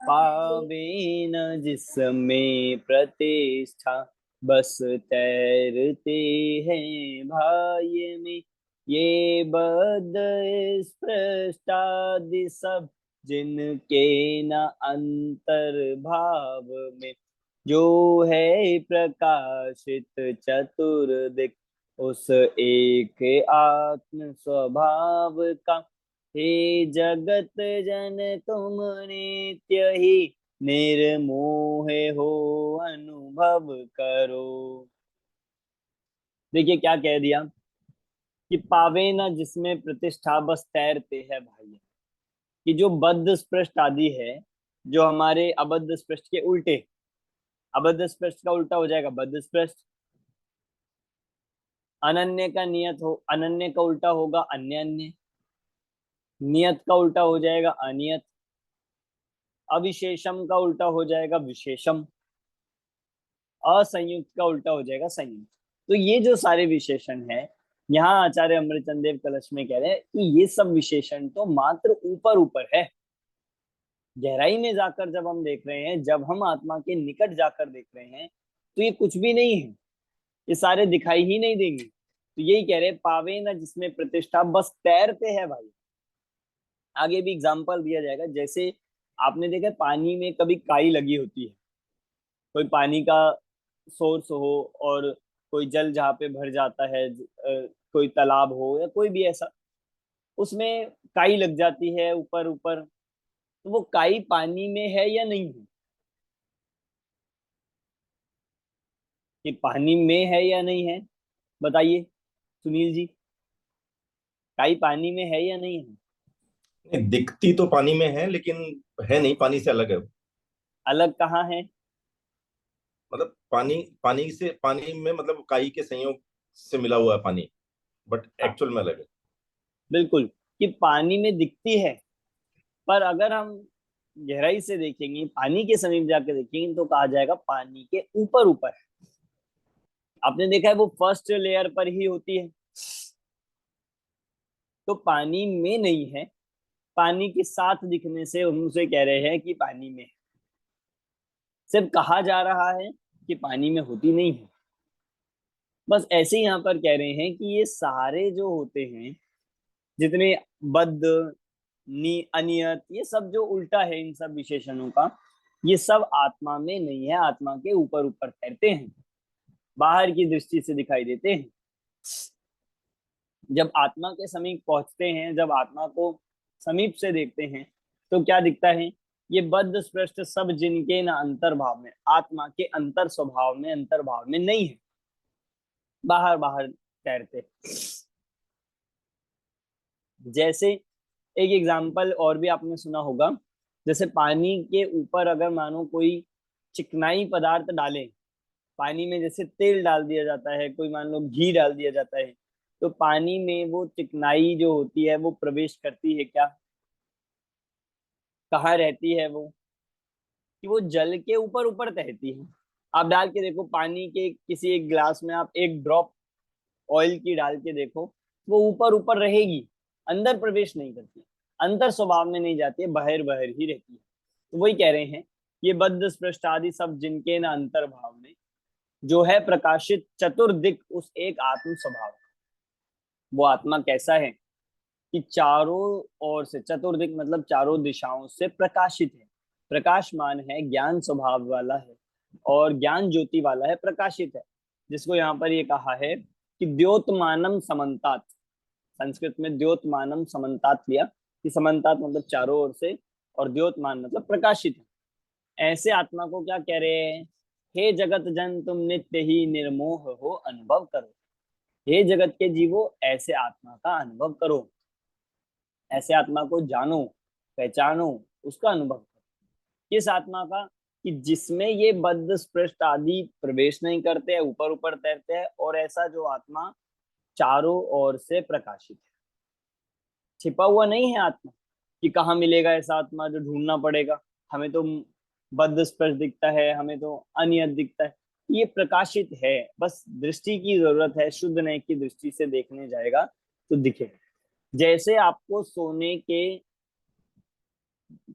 पावेन जिसमें प्रतिष्ठा बस तैरते हैं भाई में, ये बद स्पृष्टादि सब जिनके न अंतर्भाव में, जो है प्रकाशित चतुर्दिक उस एक आत्म स्वभाव का। हे जगत जन तुम नित्य ही निर्मोह हो अनुभव करो। देखिए क्या कह दिया कि पावे ना जिसमें प्रतिष्ठा बस तैरते हैं भाई, कि जो बद्ध स्पृष्ट आदि है, जो हमारे अबद्ध स्पृष्ट के उल्टे, अबद्ध स्पृष्ट का उल्टा हो जाएगा बद्ध स्पृष्ट। अनन्य का नियत हो, अनन्य का उल्टा होगा अन्य अन्य। नियत का उल्टा हो जाएगा अनियत। अविशेषम का उल्टा हो जाएगा विशेषम। असंयुक्त का उल्टा हो जाएगा संयुक्त। तो ये जो सारे विशेषण है, यहाँ आचार्य अमृतचंद देव कलश में कह रहे हैं कि ये सब विशेषण तो मात्र ऊपर ऊपर है। गहराई में जाकर जब हम देख रहे हैं, जब हम आत्मा के निकट जाकर देख रहे हैं, तो ये कुछ भी नहीं है, ये सारे दिखाई ही नहीं देंगे। तो यही कह रहे हैं, पावे ना जिसमें प्रतिष्ठा बस तैरते हैं भाई। आगे भी एग्जाम्पल दिया जाएगा। जैसे आपने देखा पानी में कभी काई लगी होती है, कोई पानी का सोर्स हो और कोई जल जहाँ पे भर जाता है, कोई तालाब हो या कोई भी ऐसा, उसमें काई लग जाती है ऊपर ऊपर, तो वो काई पानी में है या नहीं है? कि पानी में है या नहीं है, बताइए सुनील जी, काई पानी में है या नहीं है? नहीं, दिखती तो पानी में है लेकिन है नहीं, पानी से अलग है। अलग कहाँ है? मतलब पानी पानी से, पानी में मतलब काई के संयोग से मिला हुआ है पानी, बट हाँ एक्चुअल में अलग है। बिल्कुल, कि पानी में दिखती है, पर अगर हम गहराई से देखेंगे, पानी के समीप जाकर देखेंगे, तो कहा जाएगा पानी के ऊपर ऊपर है। आपने देखा है वो फर्स्ट लेयर पर ही होती है, तो पानी में नहीं है। पानी के साथ दिखने से हम उसे कह रहे हैं कि पानी में है। सिर्फ कहा जा रहा है कि पानी में होती नहीं है। बस ऐसे ही यहाँ पर कह रहे हैं कि ये सारे जो होते हैं, जितने बद्ध अनियत, ये सब जो उल्टा है इन सब विशेषणों का, ये सब आत्मा में नहीं है, आत्मा के ऊपर ऊपर तैरते हैं, बाहर की दृष्टि से दिखाई देते हैं। जब आत्मा के समीप पहुंचते हैं, जब आत्मा को समीप से देखते हैं, तो क्या दिखता है? ये बद्ध स्पृष्ट सब जिनके न अंतर्भाव में, आत्मा के अंतर स्वभाव में, अंतर्भाव में नहीं है, बाहर बाहर तैरते। जैसे एक एग्जाम्पल और भी आपने सुना होगा, जैसे पानी के ऊपर अगर मानो कोई चिकनाई पदार्थ डाले पानी में, जैसे तेल डाल दिया जाता है, कोई मान लो घी डाल दिया जाता है, तो पानी में वो चिकनाई जो होती है वो प्रवेश करती है क्या? कहाँ रहती है वो? कि वो जल के ऊपर ऊपर तैरती है। आप डाल के देखो पानी के किसी एक गिलास में, आप एक ड्रॉप ऑयल की डाल के देखो, वो ऊपर ऊपर रहेगी, अंदर प्रवेश नहीं करती, अंतर स्वभाव में नहीं जाती है, बाहर बाहर ही रहती है। तो वही कह रहे हैं, ये बद्ध स्पृष्ट आदि सब जिनके न अंतर्भाव में, जो है प्रकाशित चतुर्दिक उस एक आत्म स्वभाव। वो आत्मा कैसा है कि चारों ओर से, चतुर्दिक मतलब चारों दिशाओं से प्रकाशित है, प्रकाशमान है, ज्ञान स्वभाव वाला है और ज्ञान ज्योति वाला है, प्रकाशित है। जिसको यहाँ पर ये कहा है कि द्योतमानम समन्तात, संस्कृत में द्योतमानम समन्तात लिया, कि समन्तात मतलब चारों ओर से, और द्योतमान मतलब प्रकाशित है। ऐसे आत्मा को क्या कह रहे हैं? हे जगत जन तुम नित्य ही निर्मोह हो अनुभव करो। हे जगत के जीवो, ऐसे आत्मा का अनुभव करो, ऐसे आत्मा को जानो, पहचानो, उसका अनुभव कर। किस आत्मा का? कि जिसमें ये बद्ध स्पृष्ट आदि प्रवेश नहीं करते हैं, ऊपर ऊपर तैरते हैं, और ऐसा जो आत्मा चारों ओर से प्रकाशित है, छिपा हुआ नहीं है आत्मा। कि कहाँ मिलेगा ऐसा आत्मा जो ढूंढना पड़ेगा, हमें तो बद्ध स्पर्श दिखता है, हमें तो अनियत दिखता है। ये प्रकाशित है, बस दृष्टि की जरूरत है। शुद्ध नय की दृष्टि से देखने जाएगा तो दिखेगा। जैसे आपको सोने के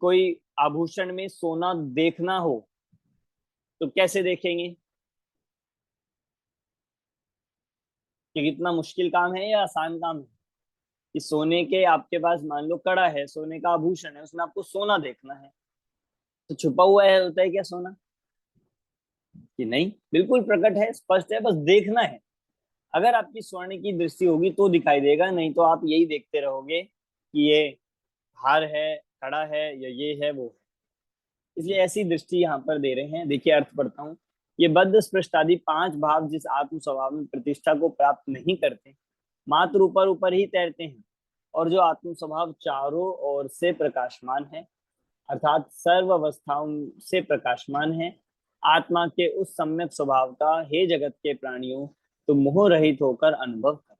कोई आभूषण में सोना देखना हो तो कैसे देखेंगे? कि कितना मुश्किल काम है या आसान काम है? कि सोने के आपके पास मान लो कड़ा है, सोने का आभूषण है, उसमें आपको सोना देखना है, तो छुपा हुआ है होता है क्या सोना? कि नहीं, बिल्कुल प्रकट है, स्पष्ट है, बस देखना है। अगर आपकी स्वर्ण की दृष्टि होगी तो दिखाई देगा, नहीं तो आप यही देखते रहोगे कि ये हार है, कड़ा है, या ये है, वो है। इसलिए ऐसी दृष्टि यहाँ पर दे रहे हैं। देखिए अर्थ पढ़ता हूँ। ये बद्ध स्पृष्ट आदि 5 भाव जिस आत्म स्वभाव में प्रतिष्ठा को प्राप्त नहीं करते, मात्र ऊपर ऊपर ही तैरते हैं, और जो आत्म स्वभाव चारों ओर से प्रकाशमान है, अर्थात सर्व अवस्थाओं से प्रकाशमान है, आत्मा के उस सम्यक स्वभाव का हे जगत के प्राणियों तो मोह रहित होकर अनुभव कर।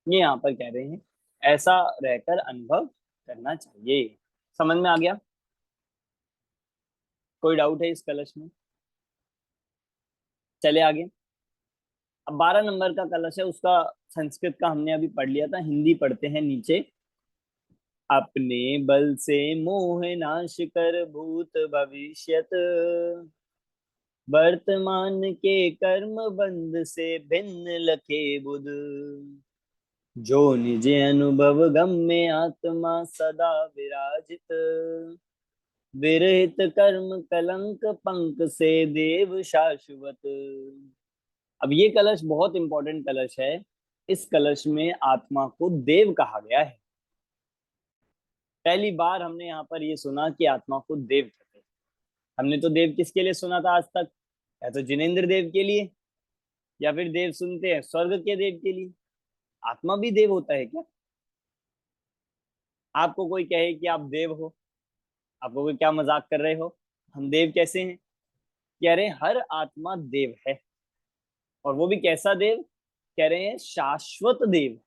ये यहाँ पर कह रहे हैं ऐसा रहकर अनुभव करना चाहिए। समझ में आ गया? कोई डाउट है इस कलश में? चले आगे। अब 12 नंबर का कलश है, उसका संस्कृत का हमने अभी पढ़ लिया था, हिंदी पढ़ते हैं नीचे। अपने बल से मोह नाश कर भूत भविष्यत, वर्तमान के कर्म बंध से भिन्न लखे बुध, जो निज अनुभव गम्य आत्मा सदा विराजित, विरहित कर्म कलंक पंक से देव शाश्वत। अब ये कलश बहुत इंपॉर्टेंट कलश है। इस कलश में आत्मा को देव कहा गया है। पहली बार हमने यहाँ पर ये सुना कि आत्मा को देव कहते हैं। हमने तो देव किसके लिए सुना था आज तक? या तो जिनेंद्र देव के लिए, या फिर देव सुनते हैं स्वर्ग के देव के लिए। आत्मा भी देव होता है क्या? आपको कोई कहे कि आप देव हो, आपको कोई क्या मजाक कर रहे हो, हम देव कैसे हैं? कह रहे हैं हर आत्मा देव है। और वो भी कैसा देव? कह रहे हैं शाश्वत देव।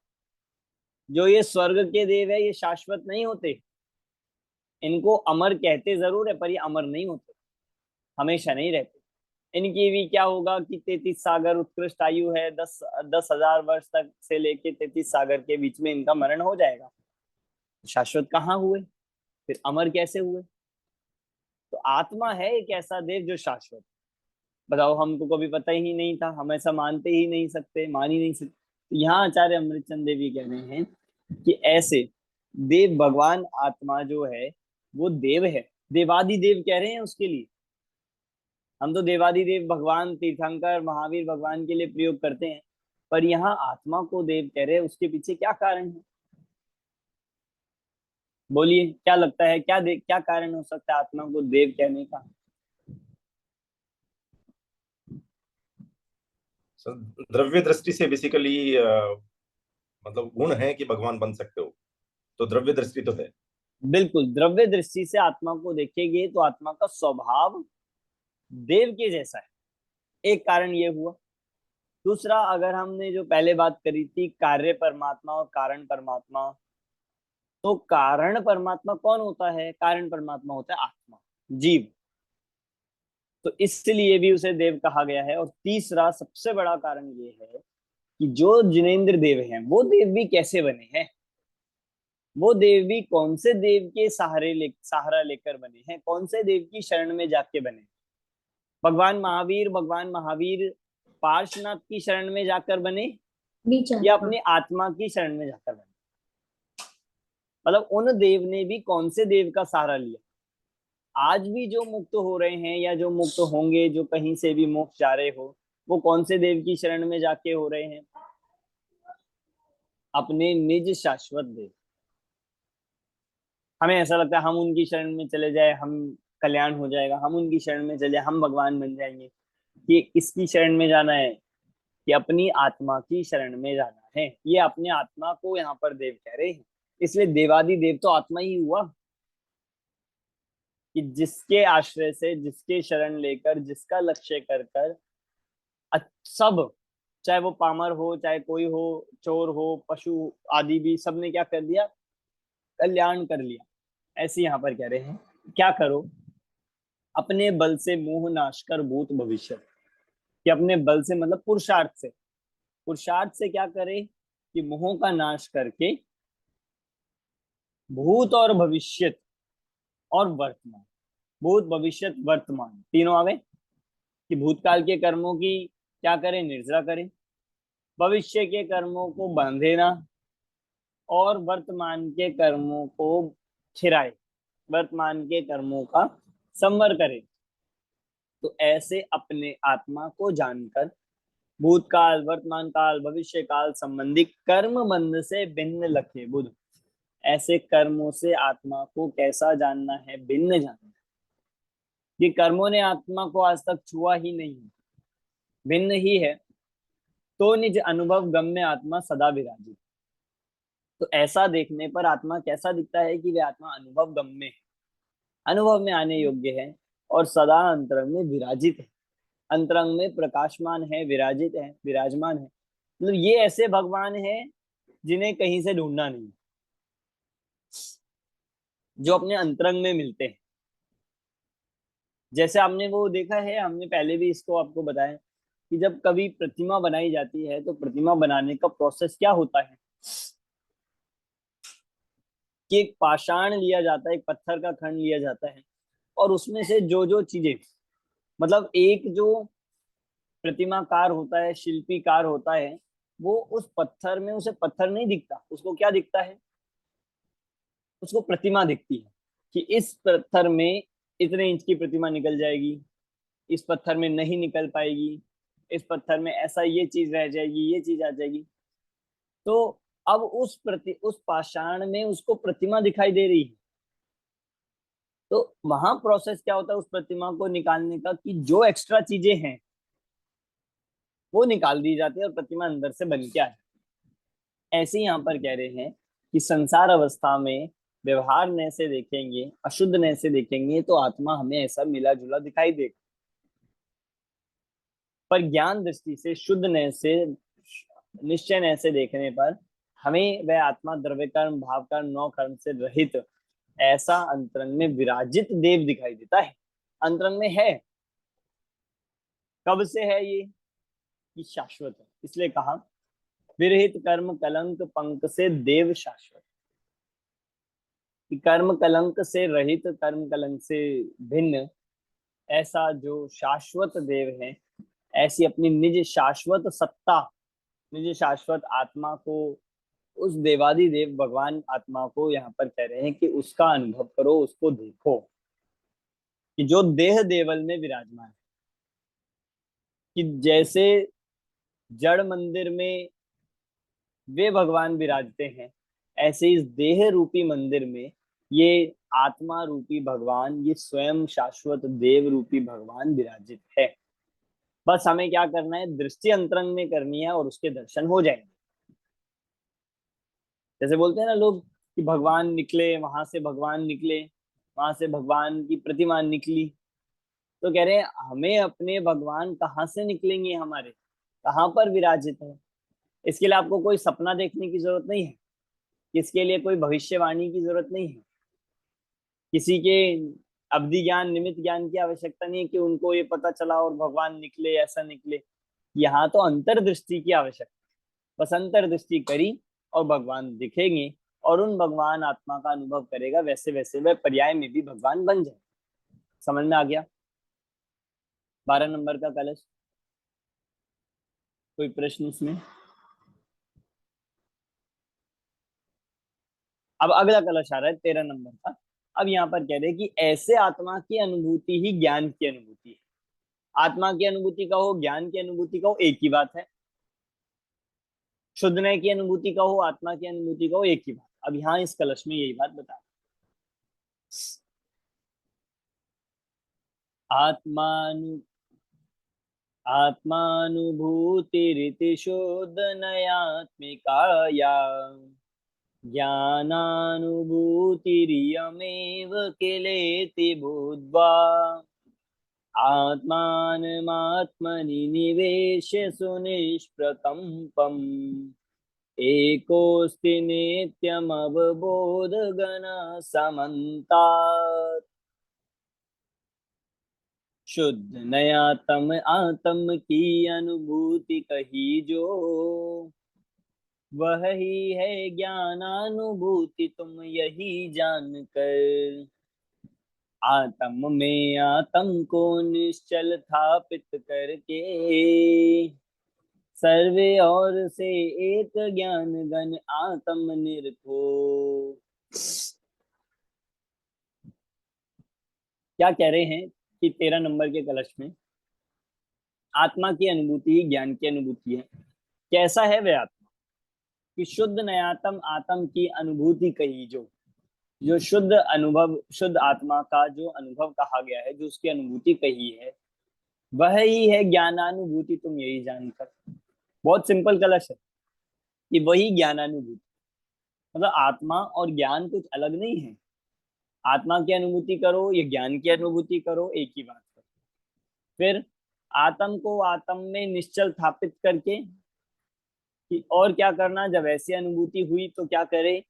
जो ये स्वर्ग के देव है ये शाश्वत नहीं होते। इनको अमर कहते जरूर है, पर ये अमर नहीं होते, हमेशा नहीं रहते। इनकी भी क्या होगा कि 33 सागर उत्कृष्ट आयु है, 10,000 वर्ष तक से लेके 33 सागर के बीच में इनका मरण हो जाएगा। शाश्वत कहाँ हुए, फिर अमर कैसे हुए? तो आत्मा है एक ऐसा देव जो शाश्वत। बताओ, हमको कभी पता ही नहीं था, हम ऐसा मानते ही नहीं सकते, मान ही नहीं सकते। तो यहाँ आचार्य अमृतचंद देवी कह रहे हैं कि ऐसे देव भगवान आत्मा जो है वो देव है। देवादि देव कह रहे हैं उसके लिए। हम तो देवादि देव भगवान तीर्थंकर महावीर भगवान के लिए प्रयोग करते हैं, पर यहाँ आत्मा को देव कह रहे हैं। उसके पीछे क्या कारण है? बोलिए, क्या लगता है, क्या कारण हो सकता है आत्मा को देव कहने का? द्रव्य दृष्टि से बेसिकली मतलब गुण है कि भगवान बन सकते हो, तो द्रव्य दृष्टि तो है। बिल्कुल, द्रव्य दृष्टि से आत्मा को देखेंगे तो आत्मा का स्वभाव देव के जैसा है। एक कारण ये हुआ। दूसरा, अगर हमने जो पहले बात करी थी कार्य परमात्मा और कारण परमात्मा, तो कारण परमात्मा कौन होता है? कारण परमात्मा होता है आत्मा, जीव। तो इसलिए भी उसे देव कहा गया है। और तीसरा सबसे बड़ा कारण ये है कि जो जिनेंद्र देव हैं वो देव भी कैसे बने हैं? वो देव भी कौन से देव के सहारा लेकर बने हैं? कौन से देव की शरण में जाके बने? भगवान महावीर पार्श्वनाथ की शरण में जाकर बने, नीच या आत्मा। अपनी आत्मा की शरण में जाकर बने? मतलब उन देव ने भी कौन से देव का सहारा लिया? आज भी जो मुक्त हो रहे हैं या जो मुक्त होंगे, जो कहीं से भी मोक्ष जा रहे हो, वो कौन से देव की शरण में जाके हो रहे हैं? अपने निज शाश्वत देव। हमें ऐसा लगता है हम उनकी शरण में चले जाए हम कल्याण हो जाएगा, हम उनकी शरण में चले जाए हम भगवान बन जाएंगे। ये किसकी शरण में जाना है? कि अपनी आत्मा की शरण में जाना है। ये अपने आत्मा को यहाँ पर देव कह रहे हैं। इसलिए देवादि देव तो आत्मा ही हुआ। कि जिसके आश्रय से, जिसके शरण लेकर, जिसका लक्ष्य कर कर सब, चाहे वो पामर हो, चाहे कोई हो, चोर हो, पशु आदि भी, सबने क्या कर दिया, कल्याण कर लिया। ऐसे यहाँ पर कह रहे हैं क्या करो, अपने बल से मोह नाश कर भूत भविष्य, कि अपने बल से मतलब पुरुषार्थ से, पुरुषार्थ से क्या करे कि मोह का नाश करके भूत और भविष्य और वर्तमान, भूत भविष्य वर्तमान तीनों आवे, कि भूतकाल के कर्मों की क्या करें, निर्जरा करें, भविष्य के कर्मों को बांधे ना, और वर्तमान के कर्मों को खिराए, वर्तमान के कर्मों का संवर करे। तो ऐसे अपने आत्मा को जानकर भूतकाल, वर्तमान काल, भविष्य काल संबंधी कर्म बंध से भिन्न लखे बुध, ऐसे कर्मों से आत्मा को कैसा जानना है, भिन्न जानना है। कि कर्मों ने आत्मा को आज तक छुआ ही नहीं, भिन्न ही है, तो निज अनुभव गम्य आत्मा सदा विराजित। तो ऐसा देखने पर आत्मा कैसा दिखता है कि वे आत्मा अनुभव गम्य है, अनुभव में आने योग्य है, और सदा अंतरंग में विराजित है, अंतरंग में प्रकाशमान है, विराजित है, विराजमान है। मतलब ये ऐसे भगवान है जिन्हें कहीं से ढूंढना नहीं, जो अपने अंतरंग में मिलते हैं। जैसे आपने वो देखा है, हमने पहले भी इसको आपको बताया कि जब कभी प्रतिमा बनाई जाती है तो प्रतिमा बनाने का प्रोसेस क्या होता है कि एक पाषाण लिया जाता है, एक पत्थर का खंड लिया जाता है, और उसमें से जो जो चीजें, मतलब एक जो प्रतिमाकार होता है, शिल्पीकार होता है, वो उस पत्थर में, उसे पत्थर नहीं दिखता, उसको क्या दिखता है, उसको प्रतिमा दिखती है, कि इस पत्थर में इतने इंच की प्रतिमा निकल जाएगी, इस पत्थर में नहीं निकल पाएगी, इस पत्थर में ऐसा ये चीज रह जाएगी, ये चीज आ जाएगी। तो अब उस पाषाण में उसको प्रतिमा दिखाई दे रही है। तो वहां प्रोसेस क्या होता है उस प्रतिमा को निकालने का, कि जो एक्स्ट्रा चीजें हैं वो निकाल दी जाती है और प्रतिमा अंदर से बन के आ जाती है। ऐसे ही यहाँ पर कह रहे हैं कि संसार अवस्था में व्यवहार नए से देखेंगे, अशुद्ध नए से देखेंगे तो आत्मा हमें ऐसा मिला जुला दिखाई देगा, पर ज्ञान दृष्टि से, शुद्ध नए से, निश्चय नए से देखने पर हमें वह आत्मा द्रव्य कर्म, भाव कर्म, नौ कर्म से रहित ऐसा अंतरंग में विराजित देव दिखाई देता है। अंतरंग में है, कब से है ये, कि शाश्वत है, इसलिए कहा विरहित कर्म कलंक पंक से देव शाश्वत, कि कर्म कलंक से रहित, कर्म कलंक से भिन्न ऐसा जो शाश्वत देव है, ऐसी अपनी निज शाश्वत सत्ता, निज शाश्वत आत्मा को, उस देवादि देव भगवान आत्मा को यहाँ पर कह रहे हैं कि उसका अनुभव करो, उसको देखो, कि जो देह देवल में विराजमान है। कि जैसे जड़ मंदिर में वे भगवान विराजते हैं, ऐसे इस देह रूपी मंदिर में ये आत्मा रूपी भगवान, ये स्वयं शाश्वत देव रूपी भगवान विराजित है। बस हमें क्या करना है, दृष्टि अंतरंग में करनी है और उसके दर्शन हो जाएंगे। जैसे बोलते हैं ना लोग कि भगवान निकले, वहां से भगवान निकले, वहां से भगवान की प्रतिमा निकली। तो कह रहे हैं हमें अपने भगवान कहाँ से निकलेंगे, हमारे कहाँ पर विराजित है। इसके लिए आपको कोई सपना देखने की जरूरत नहीं है, इसके लिए कोई भविष्यवाणी की जरूरत नहीं है, किसी के अवधि ज्ञान, निमित्त ज्ञान की आवश्यकता नहीं है कि उनको ये पता चला और भगवान निकले, ऐसा निकले। यहाँ तो अंतर्दृष्टि की आवश्यकता, बस अंतर्दृष्टि करी और भगवान दिखेंगे, और उन भगवान आत्मा का अनुभव करेगा, वैसे वैसे वह पर्याय में भी भगवान बन जाए। समझ में आ गया? 12 नंबर का कलश, कोई प्रश्न इसमें? अब अगला कलश आ रहा है 13 नंबर का। अब यहाँ पर कह रहे हैं कि ऐसे आत्मा की अनुभूति ही ज्ञान की अनुभूति है। आत्मा की अनुभूति का हो, ज्ञान की अनुभूति का हो, एक ही बात है। शुद्धनय की अनुभूति का हो, आत्मा की अनुभूति का हो, एक ही बात। अब यहाँ इस कलश में यही बात बता, आत्मानु आत्मानुभूतिरिति शुद्धनयात्मिकाया ज्ञानानुभूतिरियमेव किलेति बुद्ध्वा आत्मानमात्मनि निवेश्य सुनिष्प्रकम्पम् एकोऽस्ति नित्यमवबोधघनः समन्तात्। शुद्ध नया तम आत्म की अनुभूति कही जो, वह ही है ज्ञानानुभूति तुम यही जानकर। आत्म में आत्म को निश्चल स्थापित करके, सर्वे और से एक ज्ञान गण आत्म निरखो। क्या कह रहे हैं कि 13 नंबर के कलश में आत्मा की अनुभूति ही ज्ञान की अनुभूति है। कैसा है वह आत्मा? कि शुद्ध नयातम आत्म की अनुभूति कही जो शुद्ध अनुभव, शुद्ध आत्मा का जो अनुभव कहा गया है, जो उसकी अनुभूति कही है, वह ही है ज्ञानानुभूति तुम यही जानकर। बहुत सिंपल कलश है कि वही ज्ञानानुभूति, मतलब आत्मा और ज्ञान कुछ अलग नहीं है। आत्मा की अनुभूति करो या ज्ञान की अनुभूति करो, एक ही बात है। फिर आत्म को आत्म में निश्चल स्थापित करके कि और क्या करना, जब ऐसी अनुभूति हुई तो क्या करे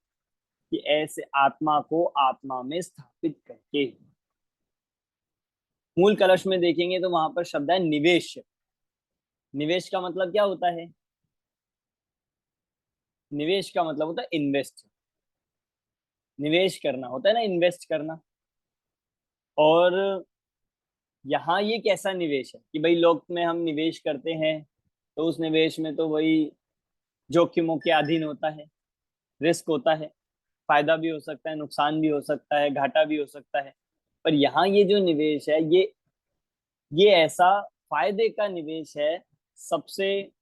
कि ऐसे आत्मा को आत्मा में स्थापित करके। मूल कलश में देखेंगे तो वहां पर शब्द है निवेश। निवेश का मतलब क्या होता है? निवेश का मतलब होता है इन्वेस्ट। निवेश करना होता है ना, इन्वेस्ट करना। और यहाँ ये कैसा निवेश है कि भाई लोक में हम निवेश करते हैं तो उस निवेश में तो वही जोखिमों के अधीन होता है, रिस्क होता है, फायदा भी हो सकता है, नुकसान भी हो सकता है, घाटा भी हो सकता है। पर यहाँ ये जो निवेश है, ये ऐसा फायदे का निवेश है सबसे,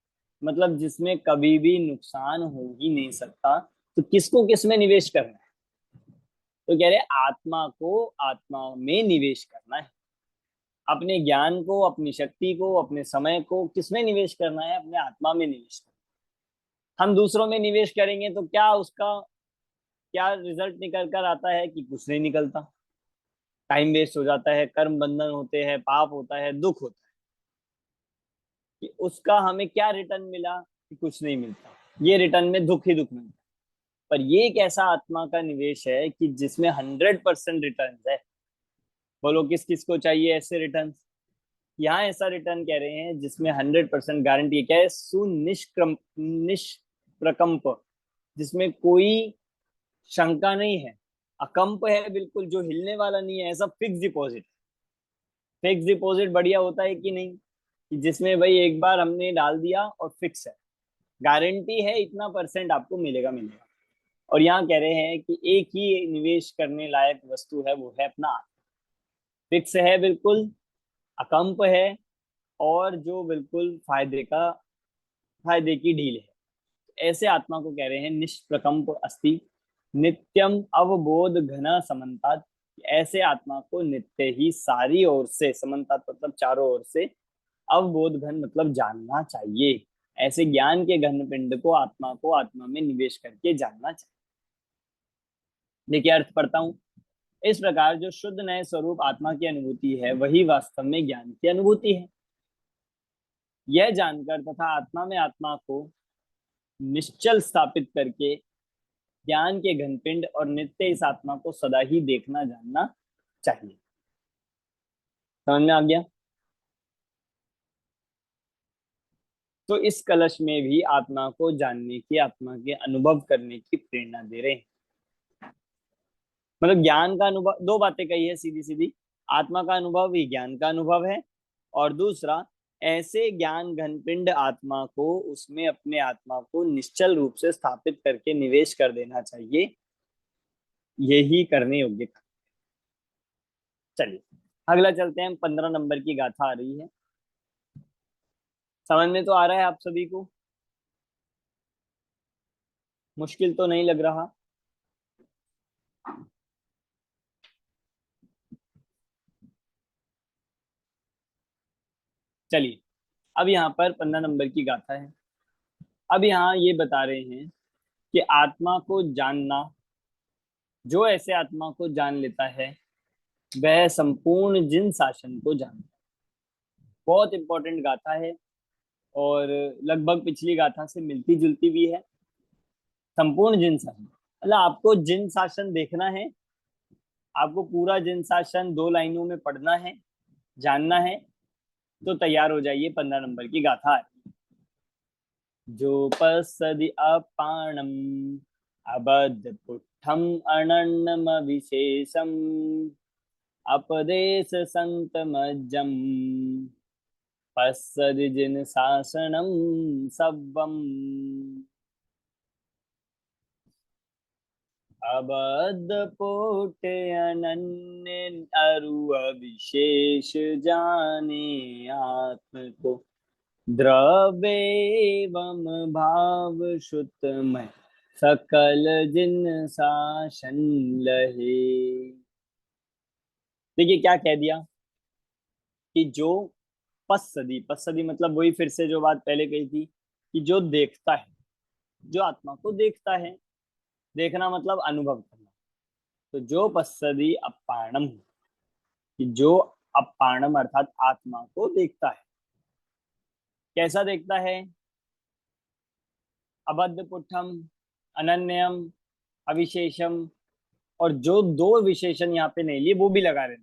मतलब जिसमें कभी भी नुकसान हो ही नहीं सकता। तो किसको किस में निवेश करना है? तो कह रहे आत्मा को आत्मा में निवेश करना है। अपने ज्ञान को, अपनी शक्ति को, अपने समय को किसमें निवेश करना है? अपने आत्मा में निवेश करना। हम दूसरों में निवेश करेंगे तो क्या उसका क्या रिजल्ट निकल कर आता है? कि कुछ नहीं निकलता, टाइम वेस्ट हो जाता है, कर्म बंधन होते हैं, पाप होता है, दुख होता है। कि उसका हमें क्या रिटर्न मिला? कि कुछ नहीं मिलता, ये रिटर्न में दुख ही दुख मिलता। पर ये एक ऐसा आत्मा का निवेश है कि जिसमें 100% रिटर्न है। बोलो किस किस को चाहिए ऐसे रिटर्न? यहाँ ऐसा रिटर्न कह रहे हैं जिसमें 100% गारंटी। क्या है? सुनिष्क्रम निष्प्रकंप, जिसमें कोई शंका नहीं है, अकंप है बिल्कुल, जो हिलने वाला नहीं है, ऐसा फिक्स डिपॉजिट। फिक्स डिपॉजिट बढ़िया होता है कि नहीं? कि जिसमें भाई एक बार हमने डाल दिया और फिक्स है, गारंटी है इतना परसेंट आपको मिलेगा मिलेगा। और यहाँ कह रहे हैं कि एक ही निवेश करने लायक वस्तु है, वो है अपना आत्मा। फिक्स है बिल्कुल, अकंप है, और जो बिल्कुल फायदे की डील है। ऐसे आत्मा को कह रहे हैं निष्प्रकंप अस्ति नित्यम अवबोध घना समन्तात। ऐसे आत्मा को नित्य ही सारी ओर से, समन्तात मतलब चारों ओर से, अवबोध घन मतलब जानना चाहिए। ऐसे ज्ञान के घन पिंड को आत्मा में निवेश करके जानना चाहिए। देखिए अर्थ पढ़ता हूं। इस प्रकार जो शुद्ध नए स्वरूप आत्मा की अनुभूति है, वही वास्तव में ज्ञान की अनुभूति है। यह जानकर तथा आत्मा में आत्मा को निश्चल स्थापित करके ज्ञान के घनपिंड और नित्य इस आत्मा को सदा ही देखना जानना चाहिए। समझ में आ गया? तो इस कलश में भी आत्मा को जानने की, आत्मा के अनुभव करने की प्रेरणा दे रहे हैं। मतलब ज्ञान का अनुभव, दो बातें कही है सीधी सीधी। आत्मा का अनुभव ही ज्ञान का अनुभव है, और दूसरा ऐसे ज्ञान घनपिंड आत्मा को, उसमें अपने आत्मा को निश्चल रूप से स्थापित करके निवेश कर देना चाहिए। यही करने योग्य। चलिए अगला चलते हैं। 15 नंबर की गाथा आ रही है। समझ में तो आ रहा है आप सभी को? मुश्किल तो नहीं लग रहा? चलिए अब यहाँ पर 15 नंबर की गाथा है। अब यहाँ ये बता रहे हैं कि आत्मा को जानना, जो ऐसे आत्मा को जान लेता है वह संपूर्ण जिन शासन को जानता है। बहुत इंपॉर्टेंट गाथा है और लगभग पिछली गाथा से मिलती जुलती भी है। संपूर्ण जिन शासन मतलब आपको जिन शासन देखना है, आपको पूरा जिन शासन 2 लाइनों में पढ़ना है, जानना है, तो तैयार हो जाइए। 15 नंबर की गाथा है। जो पसदि अपाणम अबद्ध पुट्ठम अनन्नम विशेषम अपदेश संतमज्जम पसदि जिन शासनम सब्बम अबद्ध पुट्ठ अनन्य अरु विशेष जाने आत्म को द्रव्य एवं भाव श्रुतमय सकल जिन शासन लहे। देखिए क्या कह दिया कि जो पसदी, पसदी मतलब वही फिर से जो बात पहले कही थी कि जो देखता है, जो आत्मा को देखता है, देखना मतलब अनुभव करना। तो जो पसदी अपाणम, कि जो अपाणम अर्थात आत्मा को देखता है। कैसा देखता है? अबद्ध पुट्ठम अनन्यम अविशेषम, और जो 2 विशेषण यहाँ पे नहीं लिए वो भी लगा रहे,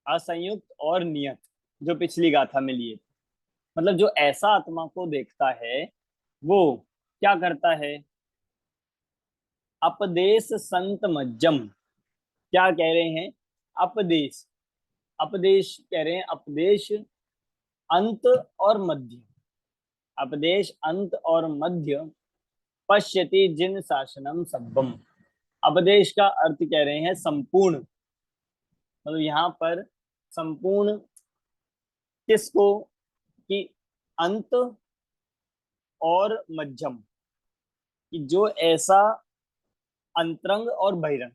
असंयुक्त और नियत, जो पिछली गाथा में लिए। मतलब जो ऐसा आत्मा को देखता है वो क्या करता है? अपदेश संत मज्जम। क्या कह रहे हैं? अपदेश, अपदेश कह रहे हैं। अपदेश अंत और मध्य, अपदेश अंत और मध्य पश्यति जिन शासनम सब्बम। अपदेश का अर्थ कह रहे हैं संपूर्ण, मतलब यहाँ पर संपूर्ण किसको? कि अंत और मध्यम, कि जो ऐसा अंतरंग और बहिरंग,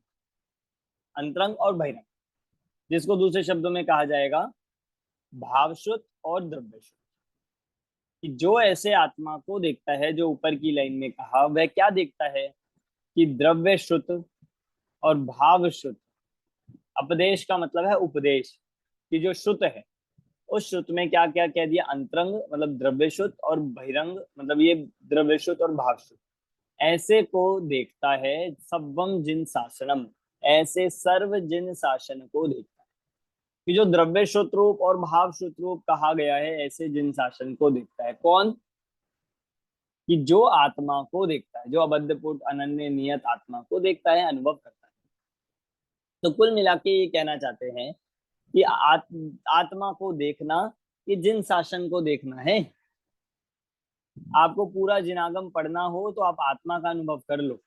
अंतरंग और बहिरंग, जिसको दूसरे शब्दों में कहा जाएगा भावशुद्ध और द्रव्यशुद्ध, कि जो ऐसे आत्मा को देखता है, जो ऊपर की लाइन में कहा, वह क्या देखता है कि द्रव्य शुद्ध और भाव शुद्ध। उपदेश का मतलब है उपदेश, कि जो शुद्ध है उस शुद्ध में क्या क्या कह दिया? अंतरंग मतलब द्रव्य शुद्ध, और बहिरंग मतलब ये द्रव्य शुद्ध और भाव शुद्ध, ऐसे को देखता है। सब्बम जिन शासनम, ऐसे सर्व जिन शासन को देखता है, कि जो द्रव्य शुद्ध रूप और भाव शुद्ध रूप कहा गया है, ऐसे जिन शासन को देखता है। कौन? कि जो आत्मा को देखता है, जो अबद्धपुट अनन्य नियत आत्मा को देखता है, अनुभव करता है। तो कुल मिला के ये कहना चाहते हैं कि आत्मा को देखना, कि जिन शासन को देखना है। आपको पूरा जिनागम पढ़ना हो तो आप आत्मा का अनुभव कर लो,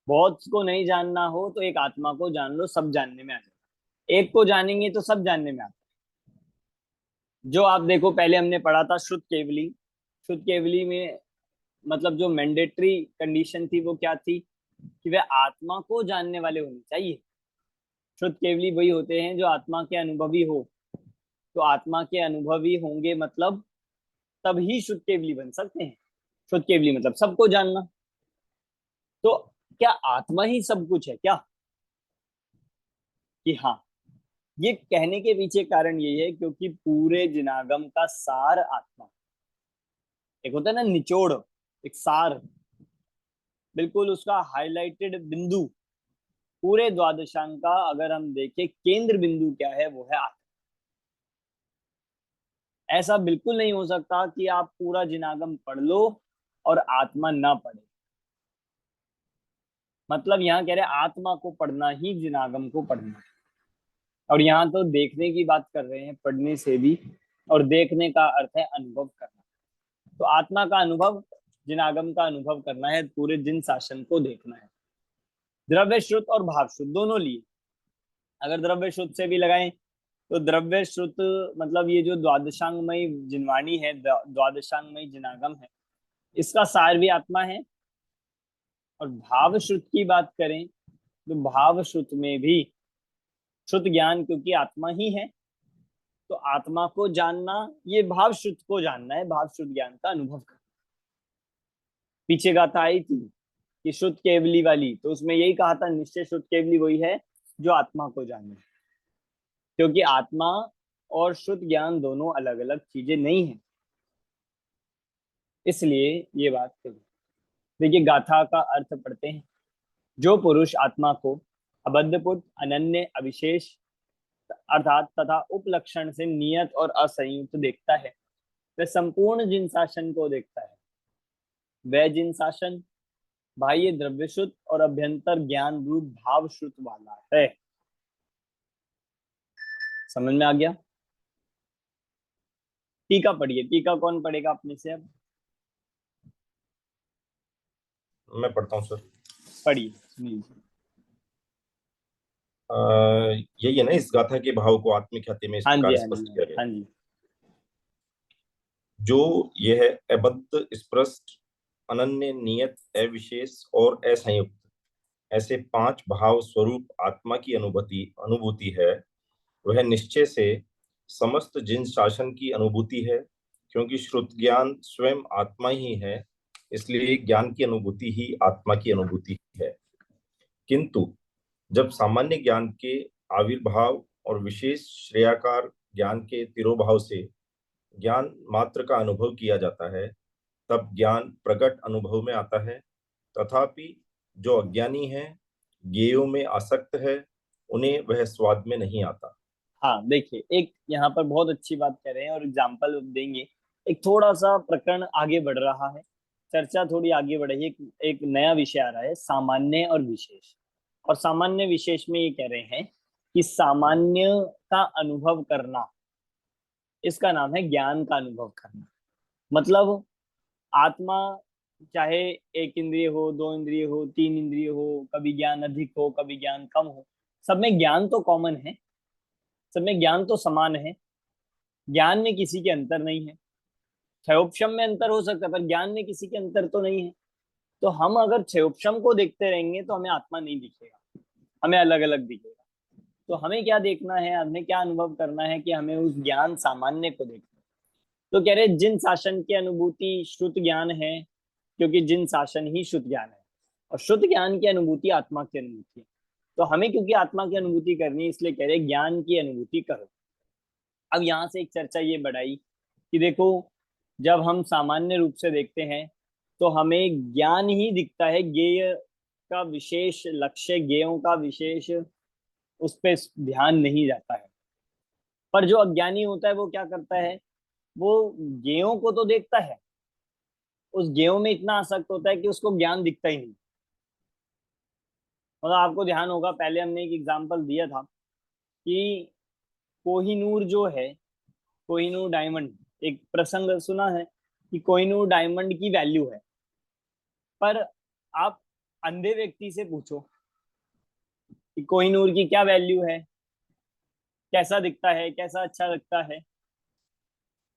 बहुत को नहीं जानना हो तो एक आत्मा को जान लो, सब जानने में आ जाए। एक को जानेंगे तो सब जानने में आता है। जो आप देखो, पहले हमने पढ़ा था शुद्ध केवली। शुद्ध केवली में मतलब जो मैंडेटरी कंडीशन थी वो क्या थी? कि वह आत्मा को जानने वाले होने चाहिए। शुद्ध केवली वही होते हैं जो आत्मा के अनुभवी हो। तो आत्मा के अनुभवी होंगे मतलब तभी शुद्ध केवली बन सकते हैं। शुद्ध केवली मतलब सबको जानना। तो क्या आत्मा ही सब कुछ है क्या? कि हाँ, ये कहने के पीछे कारण यही है क्योंकि पूरे जिनागम का सार आत्मा। एक होता है ना निचोड़, एक सार, बिल्कुल उसका हाईलाइटेड बिंदु। पूरे द्वादशांग का अगर हम देखें, केंद्र बिंदु क्या है? वो है आत्मा। ऐसा बिल्कुल नहीं हो सकता कि आप पूरा जिनागम पढ़ लो और आत्मा ना पढ़े। मतलब यहाँ कह रहे आत्मा को पढ़ना ही जिनागम को पढ़ना। और यहाँ तो देखने की बात कर रहे हैं, पढ़ने से भी। और देखने का अर्थ है अनुभव करना। तो आत्मा का अनुभव, जिनागम का अनुभव करना है, पूरे जिन शासन को देखना है। द्रव्य श्रुत और भाव शुद्ध दोनों लिए। अगर द्रव्य शुद्ध से भी लगाएं तो द्रव्य श्रुत मतलब ये जो द्वादशांगमयी जिनवाणी है, द्वादशांगमयी जिनागम है, इसका सार भी आत्मा है। और भाव श्रुत की बात करें तो भाव श्रुत में भी शुद्ध ज्ञान, क्योंकि आत्मा ही है, तो आत्मा को जानना ये भाव श्रुत को जानना है, भाव शुद्ध ज्ञान का अनुभव करना। पीछे गाथा आई थी कि शुद्ध केवली वाली, तो उसमें यही कहा था निश्चय शुद्ध केवली वही है जो आत्मा को जाने, क्योंकि आत्मा और शुद्ध ज्ञान दोनों अलग अलग चीजें नहीं है, इसलिए ये बात कही। देखिए गाथा का अर्थ पढ़ते हैं। जो पुरुष आत्मा को अबद्धपुट अनन्य अविशेष अर्थात तथा उपलक्षण से नियत और असंयुक्त देखता है, वह संपूर्ण जिन शासन को देखता है। वह जिन शासन बाह्य द्रव्य शुद्ध और अभ्यंतर ज्ञान रूप भाव शुद्ध वाला है। समझ में आ गया? टीका पढ़िए, टीका कौन पढ़ेगा अपने से? अब मैं पढ़ता हूँ सर। पढ़िए, सुनिए। यही है ना, इस गाथा के भाव को आत्मिक ख्याति में इस हाँ जी, प्रकार हाँ स्पष्ट जी, किया गया। हाँ जी। जो यह अबद्ध स्पष्ट अनन्य नियत अविशेष और असंयुक्त ऐसे 5 भाव स्वरूप आत्मा की अनुभूति है, वह निश्चय से समस्त जिन शासन की अनुभूति है, क्योंकि श्रुत ज्ञान स्वयं आत्मा ही है, इसलिए ज्ञान की अनुभूति ही आत्मा की अनुभूति है। किंतु जब सामान्य ज्ञान के आविर्भाव और विशेष श्रेयाकार ज्ञान के तिरोभाव से ज्ञान मात्र का अनुभव किया जाता है, तब ज्ञान प्रकट अनुभव में आता है। तथापि जो अज्ञानी है, ज्ञेयों में आसक्त है, उन्हें वह स्वाद में नहीं आता। हाँ देखिए, एक यहाँ पर बहुत अच्छी बात कह रहे हैं और एग्जाम्पल देंगे। एक थोड़ा सा प्रकरण आगे बढ़ रहा है, चर्चा थोड़ी आगे बढ़ रही है। एक नया विषय आ रहा है, सामान्य और विशेष। और सामान्य विशेष में ये कह रहे हैं कि सामान्य का अनुभव करना, इसका नाम है ज्ञान का अनुभव करना। मतलब आत्मा चाहे एक इंद्रिय हो, 2 इंद्रिय हो, 3 इंद्रिय हो, कभी ज्ञान अधिक हो, कभी ज्ञान कम हो, सब में ज्ञान तो कॉमन है, सब में ज्ञान तो समान है। ज्ञान में किसी के अंतर नहीं है। क्षयोपशम में अंतर हो सकता है, पर ज्ञान में किसी के अंतर तो नहीं है। तो हम अगर क्षयोपशम को देखते रहेंगे तो हमें आत्मा नहीं दिखेगा, हमें अलग अलग दिखेगा। तो हमें क्या देखना है, हमें क्या अनुभव करना है कि हमें उस ज्ञान सामान्य को देखना है। तो कह रहे जिन शासन की अनुभूति श्रुत ज्ञान है, क्योंकि जिन शासन ही शुद्ध ज्ञान है, और शुद्ध ज्ञान की अनुभूति आत्मा की अनुभूति है। तो हमें क्योंकि आत्मा की अनुभूति करनी है, इसलिए कह रहे ज्ञान की अनुभूति करो। अब यहाँ से एक चर्चा ये बढ़ाई कि देखो, जब हम सामान्य रूप से देखते हैं तो हमें ज्ञान ही दिखता है, ज्ञेय का विशेष लक्ष्य, ज्ञेयों का विशेष उस पर ध्यान नहीं जाता है। पर जो अज्ञानी होता है वो क्या करता है, वो ज्ञेयों को तो देखता है, उस ज्ञेयों में इतना आसक्त होता है कि उसको ज्ञान दिखता ही नहीं। मतलब आपको ध्यान होगा, पहले हमने एक एग्जांपल दिया था कि कोहिनूर जो है, कोहिनूर डायमंड, एक प्रसंग सुना है कि कोहिनूर डायमंड की वैल्यू है। पर आप अंधे व्यक्ति से पूछो कि कोहिनूर की क्या वैल्यू है, कैसा दिखता है, कैसा अच्छा लगता है,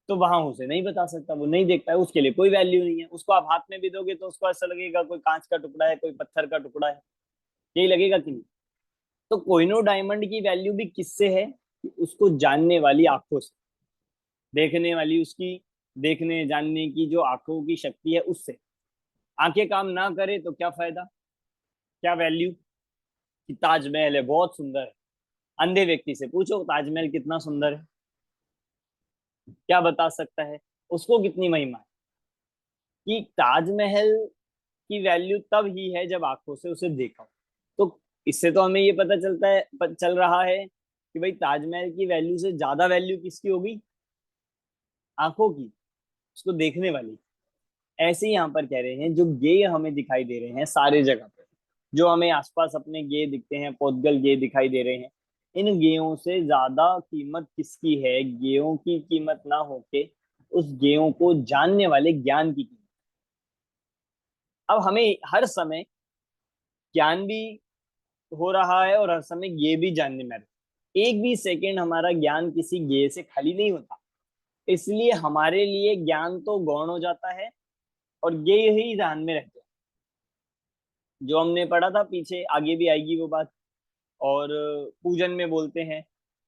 तो वहां उसे नहीं बता सकता, वो नहीं देखता है, उसके लिए कोई वैल्यू नहीं है। उसको आप हाथ में भी दोगे तो उसको ऐसा लगेगा कोई कांच का टुकड़ा है, कोई पत्थर का टुकड़ा है, यही लगेगा कि नहीं। तो कोहिनूर डायमंड की वैल्यू भी किससे है, कि उसको जानने वाली आंखों से, देखने वाली उसकी देखने जानने की जो आंखों की शक्ति है उससे। आंखें काम ना करे तो क्या फायदा, क्या वैल्यू। कि ताजमहल है, बहुत सुंदर है, अंधे व्यक्ति से पूछो ताजमहल कितना सुंदर है, क्या बता सकता है, उसको कितनी महिमा है। कि ताजमहल की वैल्यू तब ही है जब आंखों से उसे देखा। तो इससे तो हमें ये पता चलता है, चल रहा है कि भाई ताजमहल की वैल्यू से ज्यादा वैल्यू किसकी होगी, आंखों की, उसको देखने वाली। ऐसे ही यहाँ पर कह रहे हैं जो गेय हमें दिखाई दे रहे हैं सारे जगह पे, जो हमें आसपास अपने गेय दिखते हैं, पौधगल गेय दिखाई दे रहे हैं, इन गेयों से ज्यादा कीमत किसकी है, गेयों की कीमत ना होके उस गेयों को जानने वाले ज्ञान की कीमत। अब हमें हर समय ज्ञान भी हो रहा है और हर समय ये भी जानने में एक भी सेकंड हमारा ज्ञान किसी गेय से खाली नहीं होता, इसलिए हमारे लिए ज्ञान तो गौण हो जाता है और गेय ही ध्यान में रहते हैं। जो हमने पढ़ा था पीछे, आगे भी आएगी वो बात। और पूजन में बोलते हैं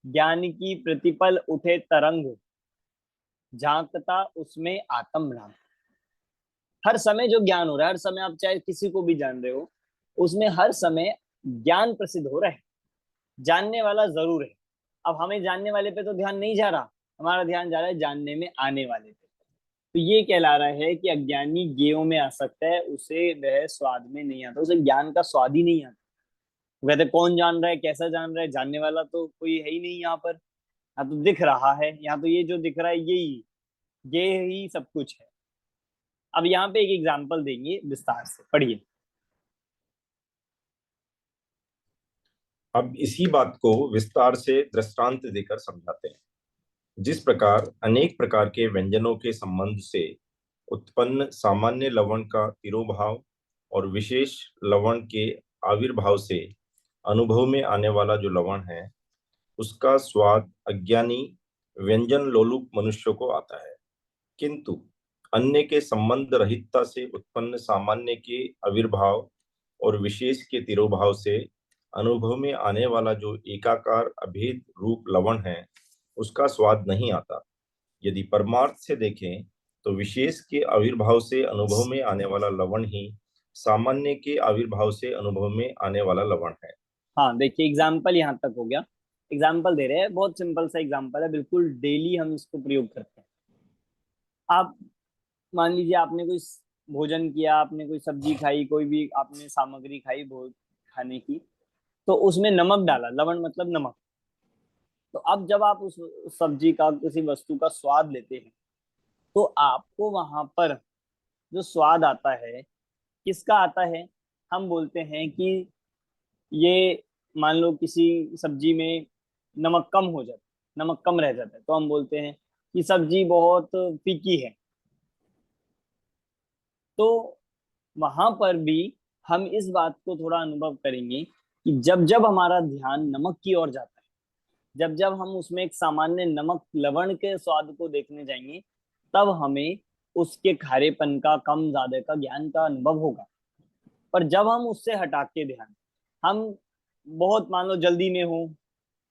ज्ञान की प्रतिपल उठे तरंग, झांकता उसमें आत्म राम। हर समय जो ज्ञान हो रहा है, हर समय आप चाहे किसी को भी जान रहे हो, उसमें हर समय ज्ञान प्रसिद्ध हो रहा है, जानने वाला जरूर है। अब हमें जानने वाले पे तो ध्यान नहीं जा रहा, हमारा ध्यान जा रहा है जानने में आने वाले पे। तो ये कहला रहा है कि अज्ञानी ज्ञेयों में आ सकता है, उसे वह स्वाद में नहीं आता, उसे ज्ञान का स्वाद ही नहीं आता। वो कहते कौन जान रहा है, कैसा जान रहा है, जानने वाला तो कोई है ही नहीं यहाँ पर। यहाँ तो दिख रहा है, यहाँ तो ये जो दिख रहा है ये ही सब कुछ है। अब यहाँ पे एक एग्जाम्पल देंगे, विस्तार से पढ़िए। अब इसी बात को विस्तार से दृष्टांत देकर समझाते हैं। जिस प्रकार अनेक प्रकार के व्यंजनों के संबंध से उत्पन्न सामान्य लवण का तिरोभाव और विशेष लवण के आविर्भाव से अनुभव में आने वाला जो लवण है, उसका स्वाद अज्ञानी व्यंजन लोलुप मनुष्यों को आता है, किंतु अन्य के संबंध रहितता से उत्पन्न सामान्य के आविर्भाव और विशेष के तिरोभाव से अनुभव में आने वाला जो एकाकार अभेद रूप लवण है, उसका स्वाद नहीं आता। यदि परमार्थ से देखें तो विशेष के आविर्भाव से अनुभव में आने वाला लवण ही सामान्य के आविर्भाव से अनुभव में आने वाला लवण है। हाँ देखिए, एग्जाम्पल यहाँ तक हो गया। एग्जाम्पल दे रहे हैं, बहुत सिंपल सा एग्जाम्पल है, बिल्कुल डेली हम इसको प्रयोग करते हैं। आप मान लीजिए आपने कोई भोजन किया, आपने कोई सब्जी खाई, कोई भी आपने सामग्री खाई भोज खाने की, तो उसमें नमक डाला, लवण मतलब नमक। तो अब जब आप उस सब्जी का, किसी वस्तु का स्वाद लेते हैं, तो आपको वहां पर जो स्वाद आता है, किसका आता है? हम बोलते हैं कि ये, मान लो किसी सब्जी में नमक कम हो जाता है, नमक कम रह जाता है, तो हम बोलते हैं कि सब्जी बहुत फीकी है। तो वहां पर भी हम इस बात को थोड़ा अनुभव करेंगे कि जब जब हमारा ध्यान नमक की ओर जाता है, जब जब हम उसमें एक सामान्य नमक लवण के स्वाद को देखने जाएंगे, तब हमें उसके खारेपन का, कम ज्यादा का ज्ञान का अनुभव होगा। पर जब हम उससे हटा के ध्यान, हम बहुत मान लो जल्दी में हो,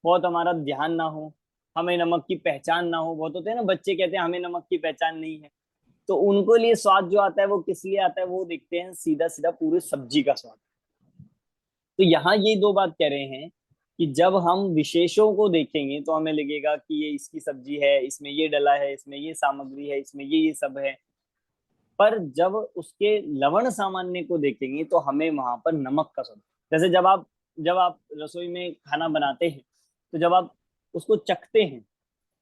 बहुत हमारा ध्यान ना हो, हमें नमक की पहचान ना हो, बहुत होते हैं ना बच्चे कहते हैं हमें नमक की पहचान नहीं है, तो उनको लिए स्वाद जो आता है वो किस लिए आता है? वो देखते हैं सीधा सीधा पूरी सब्जी का स्वाद। तो यहाँ ये दो बात कह रहे हैं कि जब हम विशेषों को देखेंगे तो हमें लगेगा कि ये इसकी सब्जी है, इसमें ये डला है, इसमें ये सामग्री है, इसमें ये सब है। पर जब उसके लवण सामान्य को देखेंगे तो हमें वहां पर नमक का स्वाद, जैसे जब आप रसोई में खाना बनाते हैं, तो जब आप उसको चखते हैं,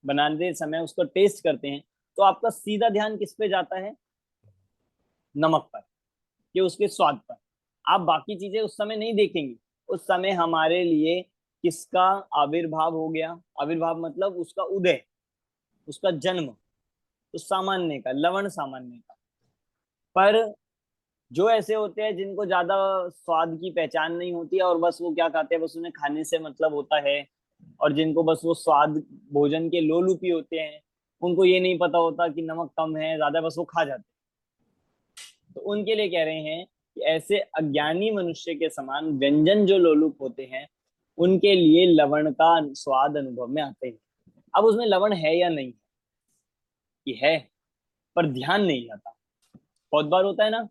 बनाते समय उसको टेस्ट करते हैं, तो आपका सीधा ध्यान किस पे जाता है? नमक पर, कि उसके स्वाद पर। आप बाकी चीजें उस समय नहीं देखेंगे, उस समय हमारे लिए किसका आविर्भाव हो गया? आविर्भाव मतलब उसका उदय, उसका जन्म, तो सामान्य का, लवण सामान्य का। पर जो ऐसे होते हैं जिनको ज्यादा स्वाद की पहचान नहीं होती है, और बस वो क्या खाते हैं, बस उन्हें खाने से मतलब होता है, और जिनको बस वो स्वाद भोजन के लोलुपी होते हैं, उनको ये नहीं पता होता कि नमक कम है ज्यादा, बस वो खा जाते हैं। तो उनके लिए कह रहे हैं कि ऐसे अज्ञानी मनुष्य के समान व्यंजन जो लोलुप होते हैं, उनके लिए लवण का स्वाद अनुभव में आते हैं। अब उसमें लवण है या नहीं है, कि है, पर ध्यान नहीं जाता। बहुत बार होता है ना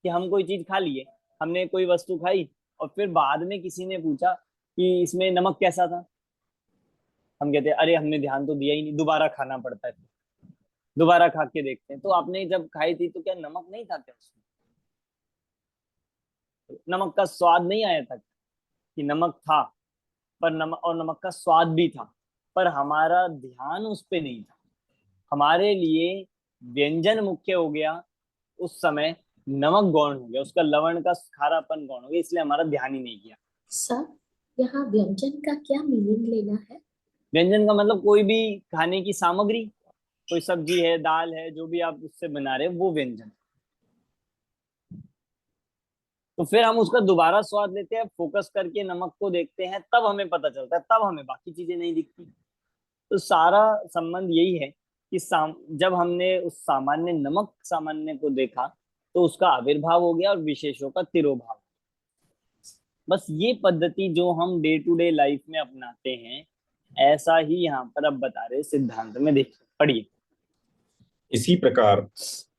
कि हम कोई चीज खा लिए, हमने कोई वस्तु खाई, और फिर बाद में किसी ने पूछा कि इसमें नमक कैसा था, हम कहते हैं अरे हमने ध्यान तो दिया ही नहीं, दोबारा खाना पड़ता है, दोबारा खा के देखते हैं। तो आपने जब खाई थी तो क्या नमक नहीं था क्या उसमें? नमक का स्वाद नहीं आया था? कि नमक था, पर नमक, और नमक का स्वाद भी था, पर हमारा ध्यान उस पे नहीं था। हमारे लिए व्यंजन मुख्य हो गया उस समय, नमक गौण हो गया, उसका लवण का खारापन गौण हो गया, इसलिए हमारा ध्यान ही नहीं किया। सर, यहाँ व्यंजन का क्या मीनिंग लेना है? व्यंजन का मतलब कोई भी खाने की सामग्री, कोई सब्जी है, दाल है, जो भी आप उससे बना रहे हैं, वो व्यंजन। तो फिर हम उसका दोबारा स्वाद लेते हैं, फोकस करके नमक को देखते हैं, तब हमें पता चलता है, तब हमें बाकी चीजें नहीं दिखती। तो सारा संबंध यही है कि जब हमने उस सामान्य नमक सामान्य को देखा, तो उसका आविर्भाव हो गया और विशेषों का तिरोभाव। बस ये पद्धति जो हम डे टू डे लाइफ में अपनाते हैं, ऐसा ही यहाँ पर अब बता रहे सिद्धांत में। देखिए पढ़िए। इसी प्रकार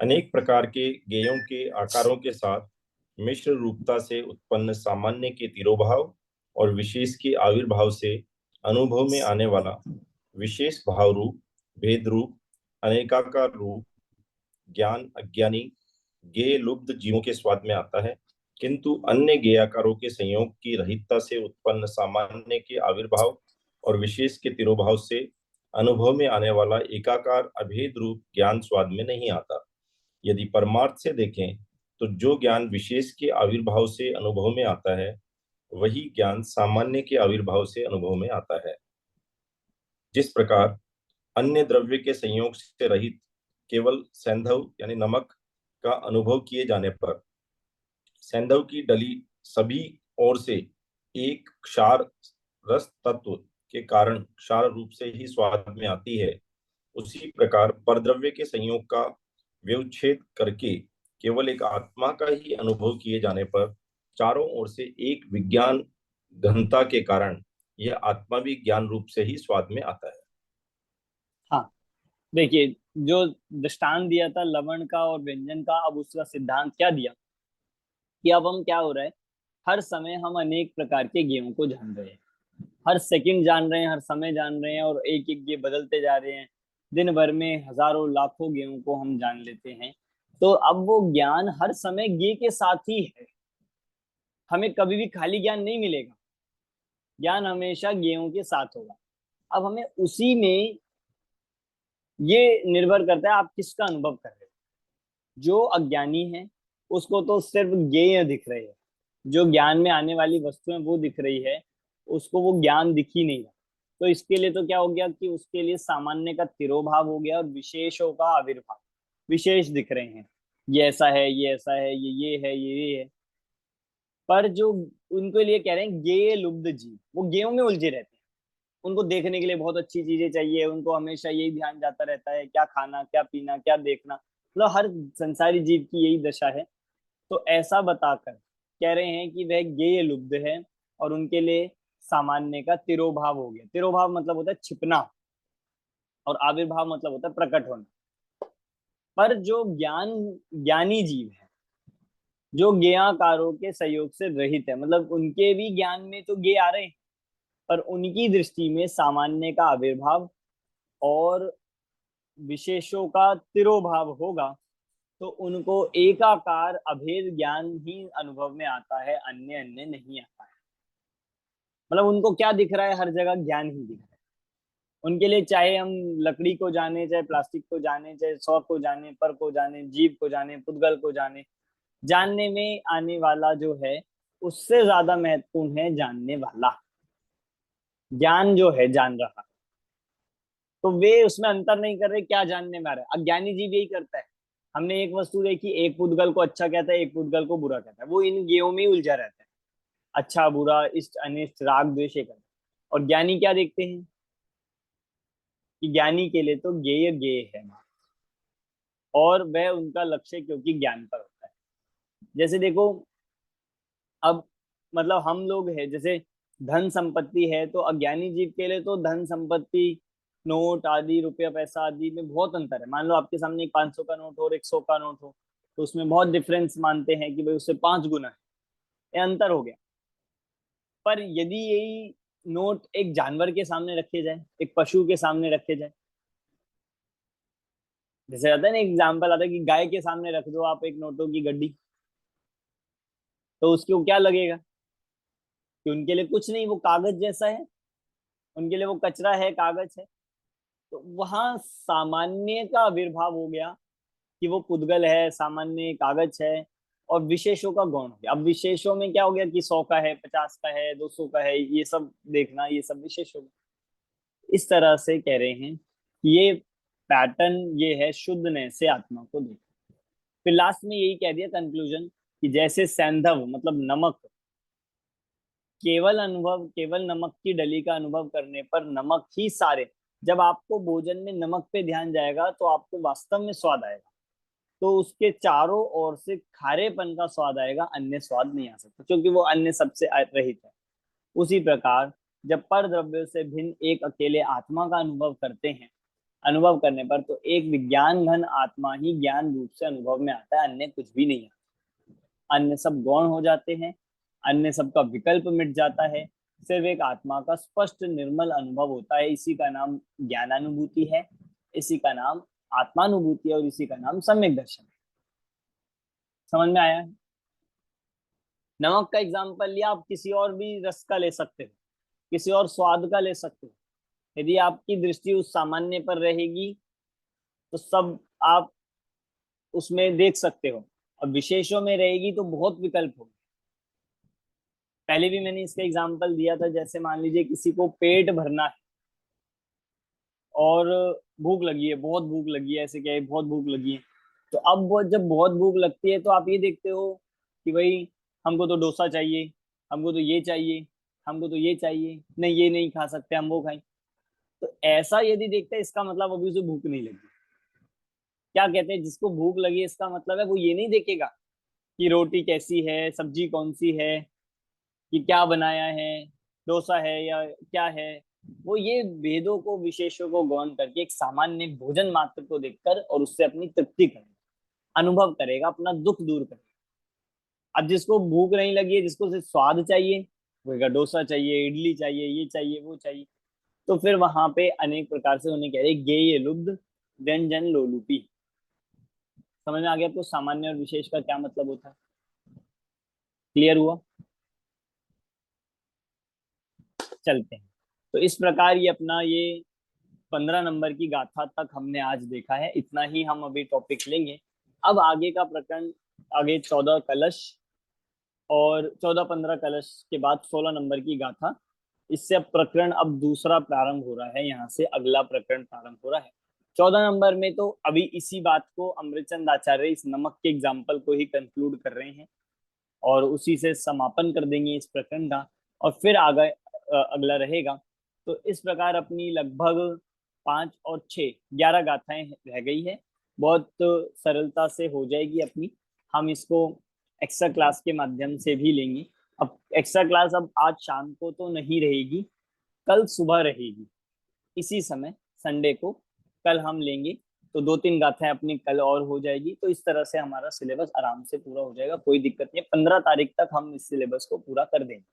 अनेक प्रकार के गेयों के आकारों के साथ मिश्र रूपता से उत्पन्न सामान्य के तिरोभाव और विशेष के आविर्भाव से अनुभव में आने वाला विशेष भाव रूप, भेद रूप, अनेकाकार रूप ज्ञान अज्ञानी गेय लुब्ध जीवों के स्वाद में आता है, किंतु अन्य गेयाकारों के संयोग की रहितता से उत्पन्न सामान्य के आविर्भाव और विशेष के तिरोभाव से अनुभव में आने वाला एकाकार अभेद रूप ज्ञान स्वाद में नहीं आता। यदि परमार्थ से देखें तो जो ज्ञान विशेष के आविर्भाव से अनुभव में आता है वही ज्ञान सामान्य के आविर्भाव से अनुभव में आता है। जिस प्रकार अन्य द्रव्य के संयोग से रहित केवल सैंधव यानी नमक का अनुभव किए जाने पर सैंधव की डली सभी ओर से एक क्षार रस तत्व के कारण क्षार रूप से ही स्वाद में आती है, उसी प्रकार परद्रव्य के संयोग का व्यवच्छेद करके केवल एक आत्मा का ही अनुभव किए जाने पर चारों ओर से एक विज्ञान घनता के कारण यह आत्मा भी ज्ञान रूप से ही स्वाद में आता है। हाँ, देखिए जो दृष्टांत दिया था लवण का और व्यंजन का, अब उसका सिद्धांत क्या दिया कि अब हम क्या हो रहा है, हर समय हम अनेक प्रकार के गेयों को जान रहे हैं, हर सेकंड जान रहे हैं, हर समय जान रहे हैं, और एक एक गे बदलते जा रहे हैं। दिन भर में हजारों लाखों गेयों को हम जान लेते हैं। तो अब वो ज्ञान हर समय गे के साथ ही है, हमें कभी भी खाली ज्ञान नहीं मिलेगा, ज्ञान हमेशा गेयों के साथ होगा। अब हमें उसी में ये निर्भर करता है आप किसका अनुभव कर रहे हो। जो अज्ञानी है उसको तो सिर्फ ज्ञेय दिख रहे हैं, जो ज्ञान में आने वाली वस्तुएं वो दिख रही है, उसको वो ज्ञान दिख ही नहीं रहा। तो इसके लिए तो क्या हो गया कि उसके लिए सामान्य का तिरोभाव हो गया और विशेषों का आविर्भाव, विशेष दिख रहे हैं, ये ऐसा है, ये ऐसा है, ये है, ये है। पर जो उनके लिए कह रहे हैं गेय लुब्ध जीव, वो गेयों में उलझे रहते हैं, उनको देखने के लिए बहुत अच्छी चीजें चाहिए, उनको हमेशा यही ध्यान जाता रहता है, क्या खाना, क्या पीना, क्या देखना, मतलब हर संसारी जीव की यही दशा है। तो ऐसा बताकर कह रहे हैं कि वह गेय लुब्ध है और उनके लिए सामान्य का तिरोभाव हो गया। तिरोभाव मतलब होता है छिपना, और आविर्भाव मतलब होता है प्रकट होना। पर जो ज्ञानी जीव है, जो ज्ञाकारों के सहयोग से रहित है, मतलब उनके भी ज्ञान में तो ज्ञ आ रहे हैं, पर उनकी दृष्टि में सामान्य का आविर्भाव और विशेषों का तिरोभाव होगा, तो उनको एकाकार अभेद ज्ञान ही अनुभव में आता है, अन्य अन्य नहीं आता है। मतलब उनको क्या दिख रहा है, हर जगह ज्ञान ही दिख रहा है। उनके लिए चाहे हम लकड़ी को जाने, चाहे प्लास्टिक को जाने, चाहे सौ को जाने, पर को जाने, जीव को जाने, पुद्गल को जाने, जानने में आने वाला जो है उससे ज्यादा महत्वपूर्ण है जानने वाला। ज्ञान जो है जान रहा, तो वे उसमें अंतर नहीं कर रहे क्या जानने में आ रहा है। अज्ञानी जीव यही करता है। हमने एक वस्तु देखी, एक पुद्गल को अच्छा कहता है, एक पुद्गल को बुरा कहता है, वो इन गेयों में ही उलझा रहता है, अच्छा बुरा, इष्ट अनिष्ट, राग द्वेष करता है। और ज्ञानी क्या देखते हैं कि ज्ञानी के लिए तो ज्ञेय ज्ञेय है, और वह उनका लक्ष्य क्योंकि ज्ञान पर होता है। जैसे देखो, अब मतलब हम लोग है, जैसे धन संपत्ति है, तो अज्ञानी जीव के लिए तो धन संपत्ति, नोट आदि, रुपया पैसा आदि में बहुत अंतर है। मान लो आपके सामने एक 500 का नोट हो और 100 का नोट हो, तो उसमें बहुत डिफरेंस मानते हैं कि भाई उससे 5 गुना है, ये अंतर हो गया। पर यदि यही नोट एक जानवर के सामने रखे जाए, एक पशु के सामने रखे जाए, जैसे आता है ना, एग्जाम्पल आता है कि गाय के सामने रख दो आप एक नोटों की गड्डी, तो उसको क्या लगेगा कि उनके लिए कुछ नहीं, वो कागज जैसा है, उनके लिए वो कचरा है, कागज है। तो वहां सामान्य का आविर्भाव हो गया कि वो पुद्गल है, सामान्य कागज है, और विशेषों का गौण हो गया। अब विशेषों में क्या हो गया कि 100 का है, 50 का है, 200 का है, ये सब देखना, ये सब विशेष हो गया। इस तरह से कह रहे हैं कि ये पैटर्न ये है शुद्धने से आत्मा को देखो। फिर लास्ट में यही कह दिया कंक्लूजन कि जैसे सैंधव मतलब नमक, केवल नमक की डली का अनुभव करने पर नमक ही सारे, जब आपको भोजन में नमक पे ध्यान जाएगा तो आपको वास्तव में स्वाद आएगा, तो उसके चारों ओर से खारेपन का स्वाद आएगा, अन्य स्वाद नहीं आ सकता, क्योंकि वो अन्य सबसे रहित है। उसी प्रकार जब पर द्रव्य से भिन्न एक अकेले आत्मा का अनुभव करते हैं, अनुभव करने पर, तो एक विज्ञान घन आत्मा ही ज्ञान रूप से अनुभव में आता है, अन्य कुछ भी नहीं आता। अन्य सब गौण हो जाते हैं, अन्य सबका विकल्प मिट जाता है, सिर्फ एक आत्मा का स्पष्ट निर्मल अनुभव होता है। इसी का नाम ज्ञानानुभूति है, इसी का नाम आत्मानुभूति है, और इसी का नाम सम्यक दर्शन है। समझ में आया? नमक का एग्जाम्पल लिया, आप किसी और भी रस का ले सकते हो, किसी और स्वाद का ले सकते हो। यदि आपकी दृष्टि उस सामान्य पर रहेगी तो सब आप उसमें देख सकते हो, और विशेषों में रहेगी तो बहुत विकल्प होंगे। पहले भी मैंने इसका एग्जाम्पल दिया था, जैसे मान लीजिए किसी को पेट भरना है और भूख लगी है, बहुत भूख लगी है, ऐसे क्या है, बहुत भूख लगी है। तो अब जब बहुत भूख लगती है तो आप ये देखते हो कि भाई हमको तो डोसा चाहिए, हमको तो ये चाहिए, हमको तो ये चाहिए, नहीं ये नहीं खा सकते, हम वो खाएं। तो ऐसा यदि देखते हैं, इसका मतलब अभी उसे भूख नहीं लगी। क्या कहते हैं, जिसको भूख लगी इसका मतलब है वो ये नहीं देखेगा कि रोटी कैसी है, सब्जी कौन सी है, कि क्या बनाया है, डोसा है या क्या है। वो ये भेदों को, विशेषों को गौण करके एक सामान्य भोजन मात्र को देखकर और उससे अपनी तृप्ति करेगा, अनुभव करेगा, अपना दुख दूर करेगा। अब जिसको भूख नहीं लगी है, जिसको सिर्फ स्वाद चाहिए, वो कहेगा डोसा चाहिए, इडली चाहिए, ये चाहिए, वो चाहिए। तो फिर वहां पे अनेक प्रकार से उन्हें कह रहे गेय लुब्ध व्यंजन लोलुपी। समझ में आ गया आपको सामान्य और विशेष का क्या मतलब होता है? क्लियर हुआ? चलते हैं। तो इस प्रकार ये अपना ये 15 नंबर की गाथा तक हमने आज देखा है। इतना ही हम अभी टॉपिक लेंगे। अब आगे का प्रकरण, आगे 14 कलश और 14-15 कलश के बाद 16 नंबर की गाथा। इससे अब प्रकरण अब दूसरा प्रारंभ हो रहा है, यहाँ से अगला प्रकरण प्रारंभ हो रहा है। 14 नंबर में तो अभी इसी बात को अमृतचंद आचार्य इस नमक के एग्जाम्पल को ही कंक्लूड कर रहे हैं और उसी से समापन कर देंगे इस प्रकरण का, और फिर आगे अगला रहेगा। तो इस प्रकार अपनी लगभग 5 और 6 11 गाथाएं रह गई है। बहुत सरलता से हो जाएगी अपनी। हम इसको एक्स्ट्रा क्लास के माध्यम से भी लेंगे। अब एक्स्ट्रा क्लास अब आज शाम को तो नहीं रहेगी, कल सुबह रहेगी इसी समय, संडे को कल हम लेंगे। तो 2-3 गाथाएं अपनी कल और हो जाएगी। तो इस तरह से हमारा सिलेबस आराम से पूरा हो जाएगा, कोई दिक्कत नहीं है। 15 तारीख तक हम इस सिलेबस को पूरा कर देंगे।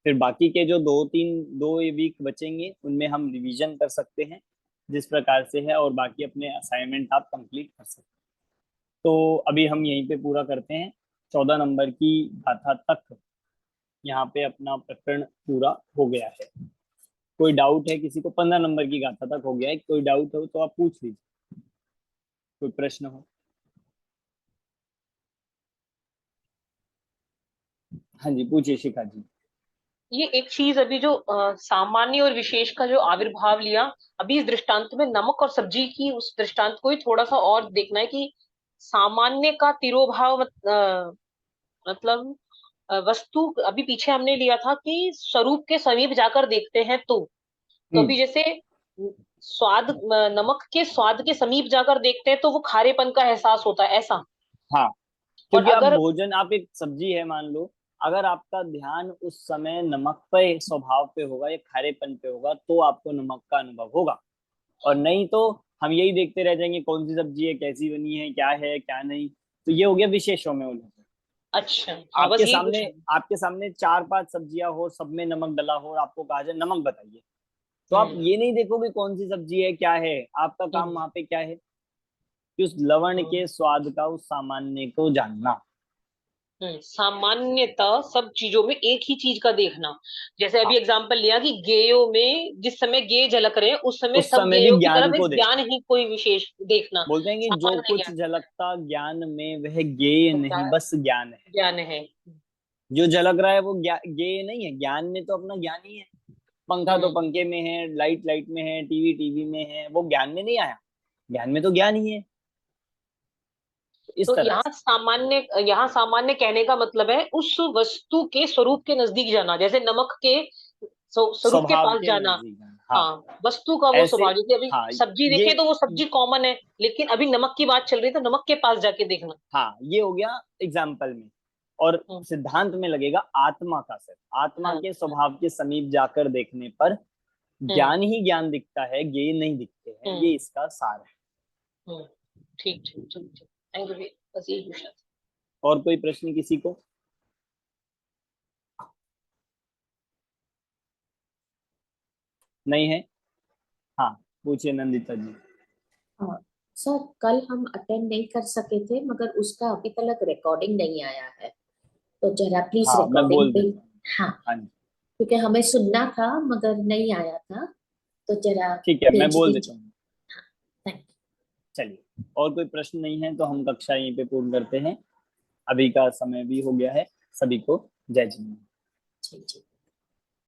फिर बाकी के जो 2 वीक बचेंगे उनमें हम रिवीजन कर सकते हैं जिस प्रकार से है, और बाकी अपने असाइनमेंट आप कंप्लीट कर सकते हैं। तो अभी हम यहीं पे पूरा करते हैं। 14 नंबर की गाथा तक यहाँ पे अपना प्रकरण पूरा हो गया है। कोई डाउट है किसी को? 15 नंबर की गाथा तक हो गया है। कोई डाउट हो तो आप पूछ लीजिए, कोई प्रश्न हो। हाँ जी, पूछिए शिखा जी। ये एक चीज अभी जो सामान्य और विशेष का जो आविर्भाव लिया, अभी इस दृष्टांत में नमक और सब्जी की उस दृष्टांत को ही थोड़ा सा और देखना है कि सामान्य का तिरोभाव मतलब वस्तु अभी पीछे हमने लिया था कि स्वरूप के समीप जाकर देखते हैं तो अभी जैसे स्वाद नमक के स्वाद के समीप जाकर देखते हैं तो वो खारेपन का एहसास होता है, ऐसा। हाँ, और क्योंकि आप अगर भोजन, आप एक सब्जी है मान लो, अगर आपका ध्यान उस समय नमक पे स्वभाव पे होगा या खारेपन पे होगा तो आपको नमक का अनुभव होगा, और नहीं तो हम यही देखते रह जाएंगे कौन सी सब्जी है, कैसी बनी है क्या नहीं। तो ये हो गया विशेषों में उल्लेख। अच्छा, हाँ, बस यही पूछा। आपके सामने 4-5 सब्जियां हो, सब में नमक डला हो, और आपको कहा जाए नमक बताइए, तो आप हम्म, ये नहीं देखोगे कौन सी सब्जी है क्या है। आपका काम हम्म, वहां पे क्या है कि उस लवण हम्म, के स्वाद का, उस सामान्य को जानना। सामान्यतः सब चीजों में एक ही चीज का देखना। जैसे हाँ, अभी एग्जांपल लिया कि गेयों में जिस समय गेय झलक रहे हैं उस समय उस सब समय भी गेयों की ज्ञान तरफ को एक देखना। ज्ञान ही कोई विशेष देखना। बोलते हैं कि जो सामान्य कुछ ज्ञान झलकता ज्ञान में वह ज्ञेय नहीं, बस ज्ञान है। ज्ञान है। जो झलक रहा है वो ज्ञेय नहीं है, ज्ञान में तो अपना ज्ञान ही है। पंखा तो हम्म पंखे में है, लाइट लाइट में है, टीवी टीवी में है, वो ज्ञान में नहीं आया। ज्ञान में तो ज्ञान ही है। तो इस तो तरह से यहाँ सामान्य कहने का मतलब है उस वस्तु के स्वरूप के नजदीक जाना, जैसे नमक के स्वरूप के स्वभाव पास के जाना। नजदीक जाना। हाँ, हाँ, वस्तु का वो ऐसे। स्वभाव, जैसे अभी हाँ सब्जी ये देखे तो वो सब्जी कॉमन है, लेकिन अभी नमक की बात चल रही है तो नमक के पास जाके देखना। हाँ, ये हो गया एग्जाम्पल में। और हम्म, सिद्धांत में लगेगा आत्मा का, सिर्फ आत्मा हाँ, के स्वभाव के समीप जाकर देखने पर ज्ञान ही ज्ञान दिखता है, ज्ञेय नहीं दिखते हैं, ये इसका सार है। ठीक ठीक ठीक ठीक, थैंक यू, बस यही पूछना था। और कोई प्रश्न किसी को? नहीं है? हाँ पूछिए नंदिता जी। हाँ सर, कल हम अटेंड नहीं कर सके थे, मगर उसका अभी तक रिकॉर्डिंग नहीं आया है, तो जरा प्लीज हाँ मैं रिकॉर्डिंग बोल पे। देता हूँ। हाँ, हाँ जी क्योंकि हमें सुनना था मगर नहीं आया था, तो जरा ठीक है, मैं भेज बोल देता दीजिए। हूँ। थैंक चलिए, और कोई प्रश्न नहीं है तो हम कक्षा यहीं पे पूर्ण करते हैं। अभी का समय भी हो गया है। सभी को जय जिनेन्द्र। यू जी।